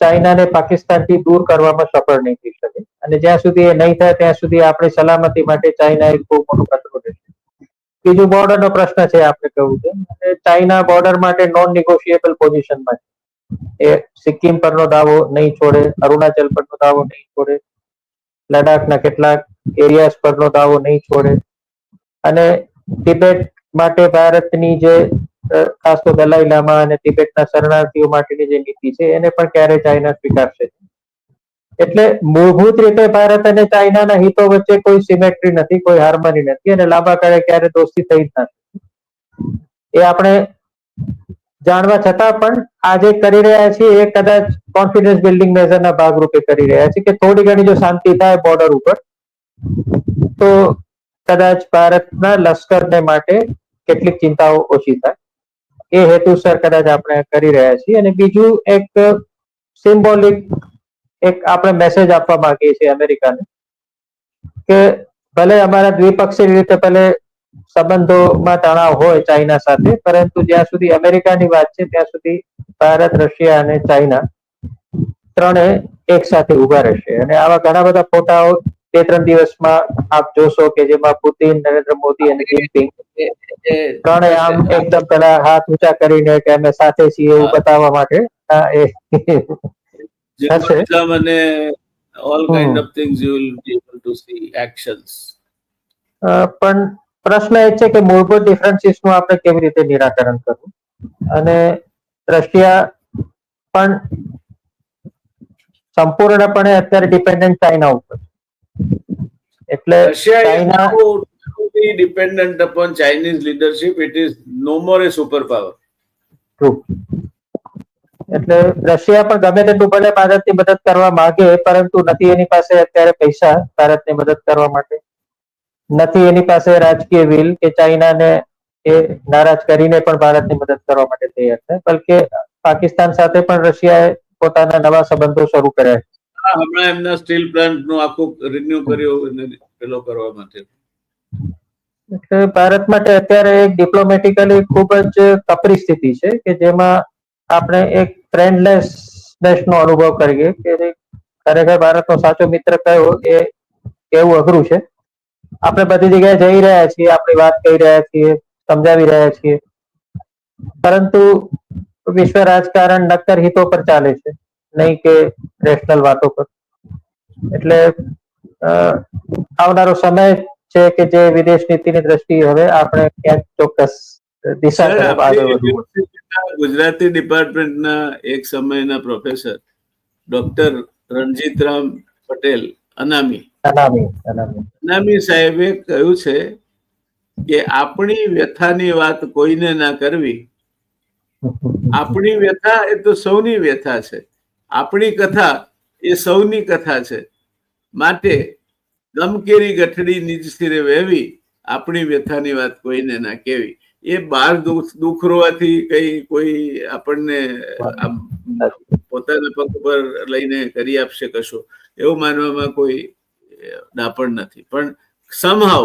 ચાઇનાને પાકિસ્તાનથી દૂર કરવામાં સફળ નહીં થઈ શકે અને જ્યાં સુધી એ નહીં થાય ત્યાં સુધી આપણી સલામતી માટે ચાઇના એક બહુ મોટો ખતરો રહેશે. બીજું બોર્ડરનો પ્રશ્ન છે આપણે કહ્યું છે અને ચાઇના બોર્ડર માટે નોન નિગોશિયેબલ પોઝિશનમાં છે. એ સિક્કિમ પરનો દાવો નહીં છોડે, અરુણાચલ પરનો દાવો નહીં છોડે, લડાખના કેટલાક એરિયાસ પરનો દાવો નહીં છોડે અને તિબેટ માટે ભારતની જે ખાસ તો દલાઈ લામા અને તિબેટના શરણાર્થીઓ માટેની જે નીતિ છે એને પણ ક્યારે ચાઇના સ્વીકારશે. એટલે મૂળભૂત રીતે ભારત અને ચાઇનાના હિતો વચ્ચે કોઈ સિમેટ્રી નથી, કોઈ હાર્મની નથી અને લાંબા ગાળે ક્યારે દોસ્તી થઈ જ નથી. એ આપણે જાણવા છતાં પણ આજે કરી રહ્યા છીએ એ કદાચ કોન્ફિડન્સ બિલ્ડિંગ મેઝરના ભાગરૂપે કરી રહ્યા છીએ કે થોડી ઘણી જો શાંતિ થાય બોર્ડર ઉપર તો કદાચ ભારતના લશ્કરને માટે કેટલીક ચિંતાઓ ઓછી થાય. એ હેતુસર કદાચ આપણે કરી રહ્યા છીએ. અને બીજું એક સિમ્બોલિક એક આપણે મેસેજ આપવા માંગીએ છીએ અમેરિકાને કે ભલે અમારા દ્વિપક્ષી રીતે ભલે સંબંધોમાં તણાવ હોય ચાઇના સાથે, પરંતુ જ્યાં સુધી અમેરિકાની વાત છે ત્યાં સુધી ભારત, રશિયા અને ચાઇના ત્રણે એક સાથે ઉભા રહેશે. અને આવા ઘણા બધા ફોટાઓ 2-3 દિવસમાં આપ જોશો કે જેમાં પુતિન, નરેન્દ્ર મોદી અને જિનપિંગ ત્રણે આમ એકદમ પેલા હાથ ઊંચા કરીને કે અમે સાથે છીએ એવું બતાવવા માટે અને all kind of things you will be able to see actions. પણ પ્રશ્ન એ છે કે મૂળભૂત ડિફરન્સીસ નું આપણે કેવી રીતે નિરાકરણ કરવું. અને રશિયા પણ સંપૂર્ણપણે અત્યારે ડિપેન્ડન્ટ ચાઇના ઉપર, એટલે China dependent upon Chinese leadership. It is no more a superpower. True. એટલે રશિયા પણ ગમે તેટલું ભલે ભારતની મદદ કરવા માંગે, પરંતુ નથી એની પાસે અત્યારે પૈસા ભારતની મદદ કરવા માટે, નથી એની પાસે રાજકીય વિલ કે ચાઇનાને એ નારાજ કરીને પણ ભારતની મદદ કરવા માટે તૈયાર છે. બલકે પાકિસ્તાન સાથે પણ રશિયાએ પોતાના નવા સંબંધો શરૂ કર્યા છે. હમણાં એમના સ્ટીલ પ્લાન્ટ નું આખું રિન્યુ કર્યું પેલો કરવા માટે. એટલે ભારત માટે અત્યારે એક ડિપ્લોમેટિકલી ખૂબ જ કપરી સ્થિતિ છે કે જેમાં આપણે એક ફ્રેન્ડલેસનેસ નો અનુભવ કરીએ કે ખરેખર ભારતનો સાચો મિત્ર કયો એ કેવું અઘરું છે. આપણે બધી જગ્યાએ જઈ રહ્યા છીએ, આપણી વાત કહી રહ્યા છીએ, સમજાવી રહ્યા છીએ, પરંતુ વિશ્વ રાજકારણ નક્કર હિતો પર ચાલે છે, નહીં કે રેશનલ વાતો પર. એટલે આવનારો સમય છે કે જે વિદેશ નીતિની દ્રષ્ટિએ હવે આપણે ક્યાંક ચોક્કસ દિશા તરફ આગળ વધવું. ગુજરાતી ડિપાર્ટમેન્ટના એક સમયના પ્રોફેસર ડોક્ટર રણજીતરામ પટેલ અનામી સાહેબે કહ્યું છે કે આપણી વ્યથાની વાત કોઈને ના કરવી. આપણી વ્યથા એ તો સૌની વ્યથા છે, આપણી કથા એ સૌની કથા છે, માટે ગમકેરી ગઠડી નિજ સિરે વહેવી, આપણી વ્યથાની વાત કોઈને ના કહેવી. એ બહાર દુઃખ રોવાથી કઈ કોઈ આપણને પોતાના પગ પર લઈને કરી આપશે કશો એવું માનવામાં કોઈ દાપણ નથી. પણ somehow,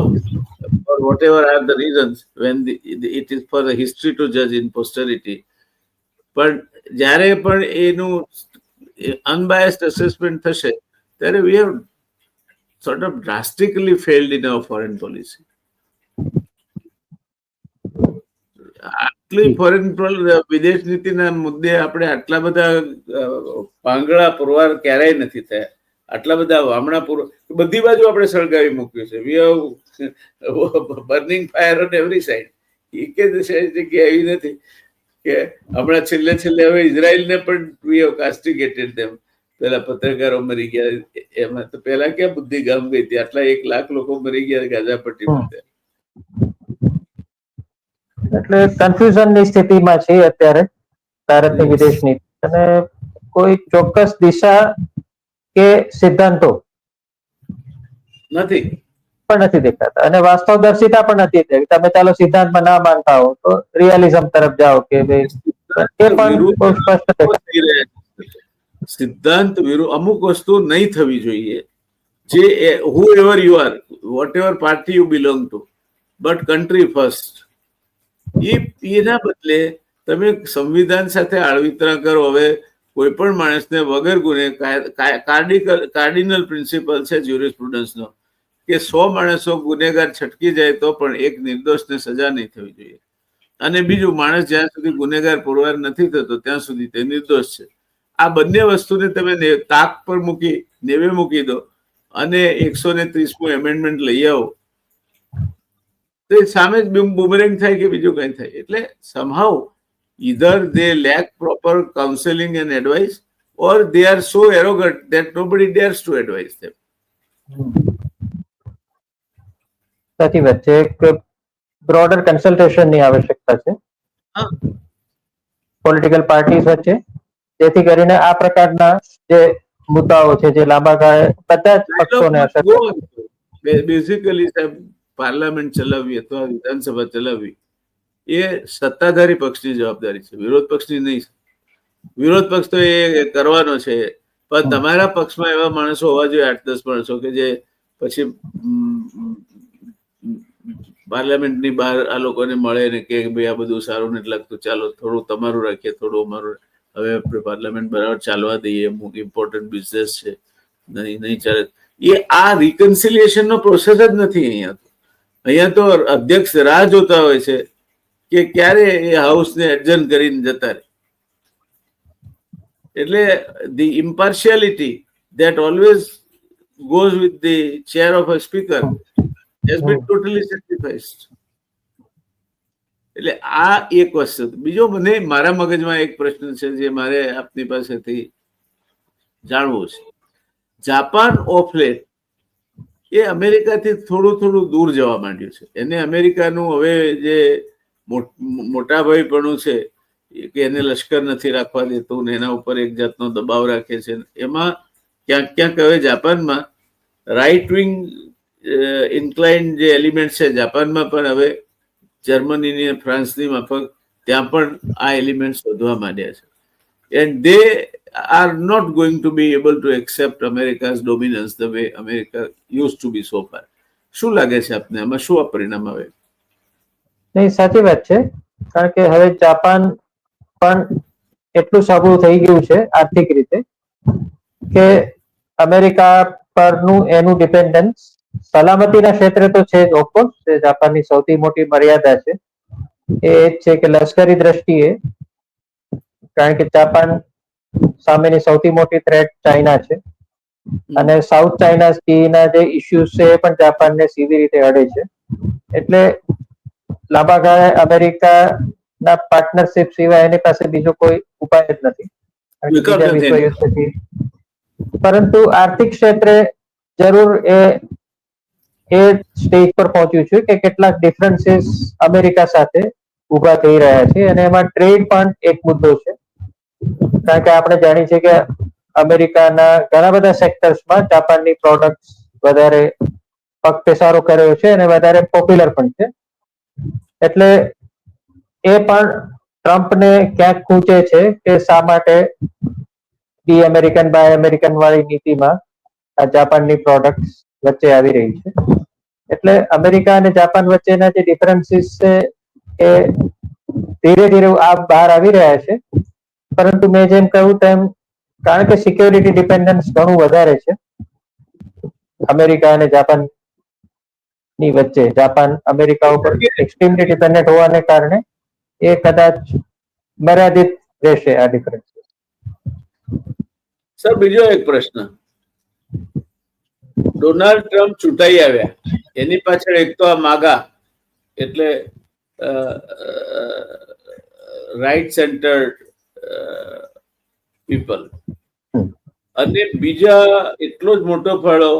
for whatever are the reasons, when it is for the history to judge in posterity, પણ જ્યારે પણ એનું unbiased assessment થશે ત્યારે we have sort of drastically failed in our foreign policy. આટલી ફોરેન વિદેશ નીતિના મુદ્દે આપણે આટલા બધા પાંગળા પુરવાર ક્યારેય નથી થયા. આટલા બધા વામણા પૂર્વ બધી બાજુ આપણે સળગાવી મૂક્યું છે. We have burning fire on every side. એક જ જગ્યા એવી નથી કે હમણાં છેલ્લે હવે ઇઝરાયલને પણ વી હેવ કાસ્ટિગેટેડ ધેમ. પેલા પત્રકારો મરી ગયા એમાં તો પેલા ક્યાં બુદ્ધિ ગામ ગઈ હતી, આટલા 1 લાખ લોકો મરી ગયા ગાઝા પટ્ટીમાં. એટલે કન્ફ્યુઝનની સ્થિતિમાં છે અત્યારે ભારતની વિદેશ નીતિ, અને કોઈ ચોક્કસ દિશા કે સિદ્ધાંતો નથી પણ નથી દેખાતા, અને વાસ્તવદર્શિતા પણ નથી દેખાતી. તમે ચાલો સિદ્ધાંતમાં ના માનતા હો તો રિયલિઝમ તરફ જાઓ કે ભાઈ એ પણ બહુ સ્પષ્ટ દેખાય. સિદ્ધાંત વિરુદ્ધ અમુક વસ્તુ નહીં થવી જોઈએ, જે whoever you are, whatever party you belong to, but country first. એના બદલે તમે સંવિધાન સાથે આળવિતરા કરો. હવે કોઈ પણ માણસને વગર ગુને કાર્ડિનલ પ્રિન્સિપલ છે જ્યુરિસ્પ્રુડન્સનો કે 100 માણસો ગુનેગાર છટકી જાય તો પણ એક નિર્દોષને સજા નહીં થવી જોઈએ. અને બીજું, માણસ જ્યાં સુધી ગુનેગાર પુરવાર નથી થતો ત્યાં સુધી તે નિર્દોષ છે. આ બંને વસ્તુને તમે તાક પર મૂકી 90 મૂકી દો અને 130મું એમેન્ડમેન્ટ લઈ આવો તો સામે જ બુમરેંગ થાય કે બીજું કઈ થાય. એટલે somehow either they lack proper counseling and advice or they are so arrogant that nobody dares to advise them. સાચી વાત છે. એક બ્રોડર કન્સલ્ટેશનની આવશ્યકતા છે પોલિટિકલ પાર્ટીઝ વચ્ચે, જેથી કરીને આ પ્રકારના જે મુદ્દાઓ છે જે લાંબા ગાળે બધા જ પક્ષોને અસર કરે. બેઝિકલી સાહેબ, પાર્લામેન્ટ ચલાવવી અથવા વિધાનસભા ચલાવવી એ સત્તાધારી પક્ષની જવાબદારી છે, વિરોધ પક્ષની નહીં. વિરોધ પક્ષ તો એ કરવાનો છે, પણ તમારા પક્ષમાં એવા માણસો હોવા જોઈએ 8-10 માણસો કે જે પછી પાર્લામેન્ટની બહાર આ લોકોને મળે ને કે ભાઈ આ બધું સારું નથી લાગતું, ચાલો થોડું તમારું રાખીએ, થોડું અમારું, હવે આપણે પાર્લામેન્ટ બરાબર ચાલવા દઈએ, અમુક ઇમ્પોર્ટન્ટ બિઝનેસ છે, નહીં ચાલે. એ આ રિકન્સિલિએશનનો પ્રોસેસ જ નથી. અહીંયા તો અધ્યક્ષ રાહ જોતા હોય છે કે ક્યારે એ હાઉસને એડજર્ન કરીને જતા રહે. એટલે the ઇમ્પાર્શિયાલિટી that always goes with the chair of a speaker has been totally sacrificed. એટલે આ એક વસ્તુ. બીજો, મને મારા મગજમાં એક પ્રશ્ન છે જે મારે આપની પાસેથી જાણવું છે. જાપાન ઓફ લેટ એ અમેરિકાથી થોડું દૂર જવા માંડ્યું છે. એને અમેરિકાનું હવે જે મોટાભાઈપણું છે કે એને લશ્કર નથી રાખવા દેતું ને એના ઉપર એક જાતનો દબાવ રાખે છે. એમાં ક્યાંક હવે જાપાનમાં રાઇટ વિંગ ઇન્ક્લાઇન જે એલિમેન્ટ છે જાપાનમાં પણ હવે જર્મનીની ફ્રાન્સની માફક ત્યાં પણ આ એલિમેન્ટ શોધવા માંડ્યા છે. And they are not going to be able to accept America's dominance the way America used to be so far. શું લાગે છે આપને, આમાં શું પરિણામ આવે? નહીં, સાચી વાત છે. કારણ કે હવે જાપાન પણ એટલું સબળું થઈ ગયું છે આર્થિક રીતે કે અમેરિકા પરનું એનું ડિપેન્ડન્સ સલામતીના ક્ષેત્રે તો છે જ. ઓફકોર્સ જાપાનની સૌથી મોટી મર્યાદા છે એ છે કે લશ્કરી દ્રષ્ટિએ, કારણ કે જાપાન સામેની સૌથી મોટી થ્રેટ ચાઇના છે, અને સાઉથ ચાઇના સીના જે ઇશ્યુઝ છે એ પણ જાપાનને સીધી રીતે અડે છે. એટલે લાંબા ગાળે અમેરિકાના પાર્ટનરશિપ સિવાય એની પાસે બીજો કોઈ ઉપાય જ નથી. પરંતુ આર્થિક ક્ષેત્રે જરૂર એ સ્ટેજ પર પહોંચ્યું છે કે કેટલાક ડિફરન્સીસ અમેરિકા સાથે ઉભા થઈ રહ્યા છે, અને એમાં ટ્રેડ પણ એક મુદ્દો છે. કારણ કે આપણે જાણીએ છીએ કે અમેરિકાના ઘણા બધા સેક્ટર્સમાં જાપાનની પ્રોડક્ટ્સ વધારે પગપેસારો કર્યો છે અને વધારે પોપ્યુલર પણ છે. એટલે એ પણ ટ્રમ્પને ક્યાંક ખૂંચે છે કે શા માટે ડી અમેરિકન બાય અમેરિકન વાળી નીતિમાં આ જાપાનની પ્રોડક્ટ્સ વચ્ચે આવી રહી છે. એટલે અમેરિકા અને જાપાન વચ્ચેના જે ડિફરન્સીસ છે એ ધીરે ધીરે બહાર આવી રહ્યા છે. પરંતુ મેં જેમ કહ્યું તેમ, કારણ કે સિક્યોરિટી ડિપેન્ડન્સ ઘણું વધારે છે અમેરિકા અને જાપાન ની વચ્ચે, જાપાન અમેરિકા ઉપર એક્સ્ટ્રીમલી ડિપેન્ડન્ટ હોવાને કારણે એ કદાચ મર્યાદિત રહેશે આ ડિફરન્સ. સર, બીજો એક પ્રશ્ન. ડોનાલ્ડ ટ્રમ્પ ચૂંટાઈ આવ્યા, એની પાછળ એક તો આ માગા એટલે રાઇટ સેન્ટર પીપલ. હમ. અને બીજા એટલો જ મોટો ફાળો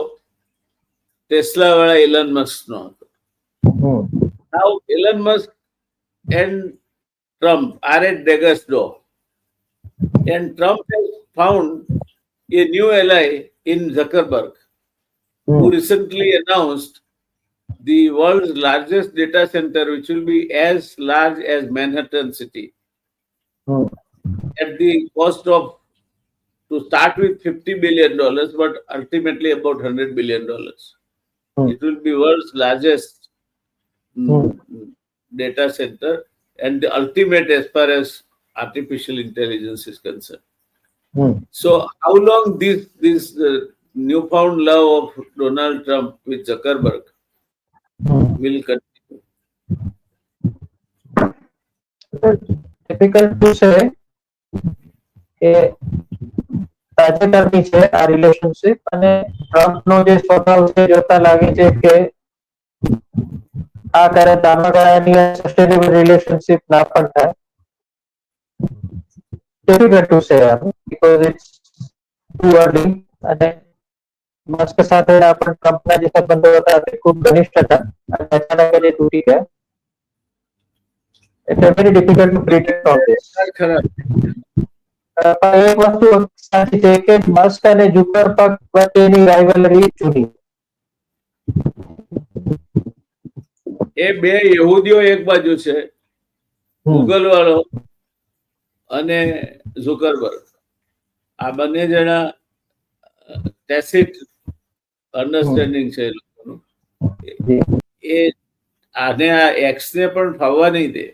ટેસ્લા વાળા એલન મસ્ક નો હતો. હમ. Now Elon Musk and Trump are at Vegas door, and Trump has found a new ally in Zuckerberg, who hmm. recently announced the world's largest data center, which will be as large as Manhattan City, hmm. at the cost of, to start with, $50 billion, but ultimately about $100 billion. Hmm. It will be world's largest Hmm. data center and the ultimate as far as artificial intelligence is concerned. Hmm. So how long this newfound love of Donald Trump with Zuckerberg hmm. will continue? Difficult શું છે કે તાજેતરની છે આ relationship, અને ટ્રમ્પનો જે સ્વભાવ છે જોતા લાગે છે કે આ કરે લાંબા ગાળાની સસ્ટેનેબલ રિલેશનશિપ ના પણ થાય. Difficult to say because it's too early. અને મસ્ક સાથે પણ ટ્રમ્પના જે સંબંધો હતા તે ખૂબ ઘનિષ્ઠ હતા અને અચાનક જ એ તૂટી ગયા. એટલે very difficult to predict on this. ખરા. પણ એક વસ્તુ સાચી છે કે મસ્ક અને ઝુકરબર્ગ વચ્ચેની રાઇવલરી જૂની. એ બે યહૂદીઓ એક બાજુ છે, ગૂગલ વાળો અને ઝુકરબર્ગ. આ બંને જણા ટેસિટ અન્ડરસ્ટેન્ડિંગ છે એ લોકોનું. એ આને આ એક્સ ને પણ ફાવવા નહીં દે.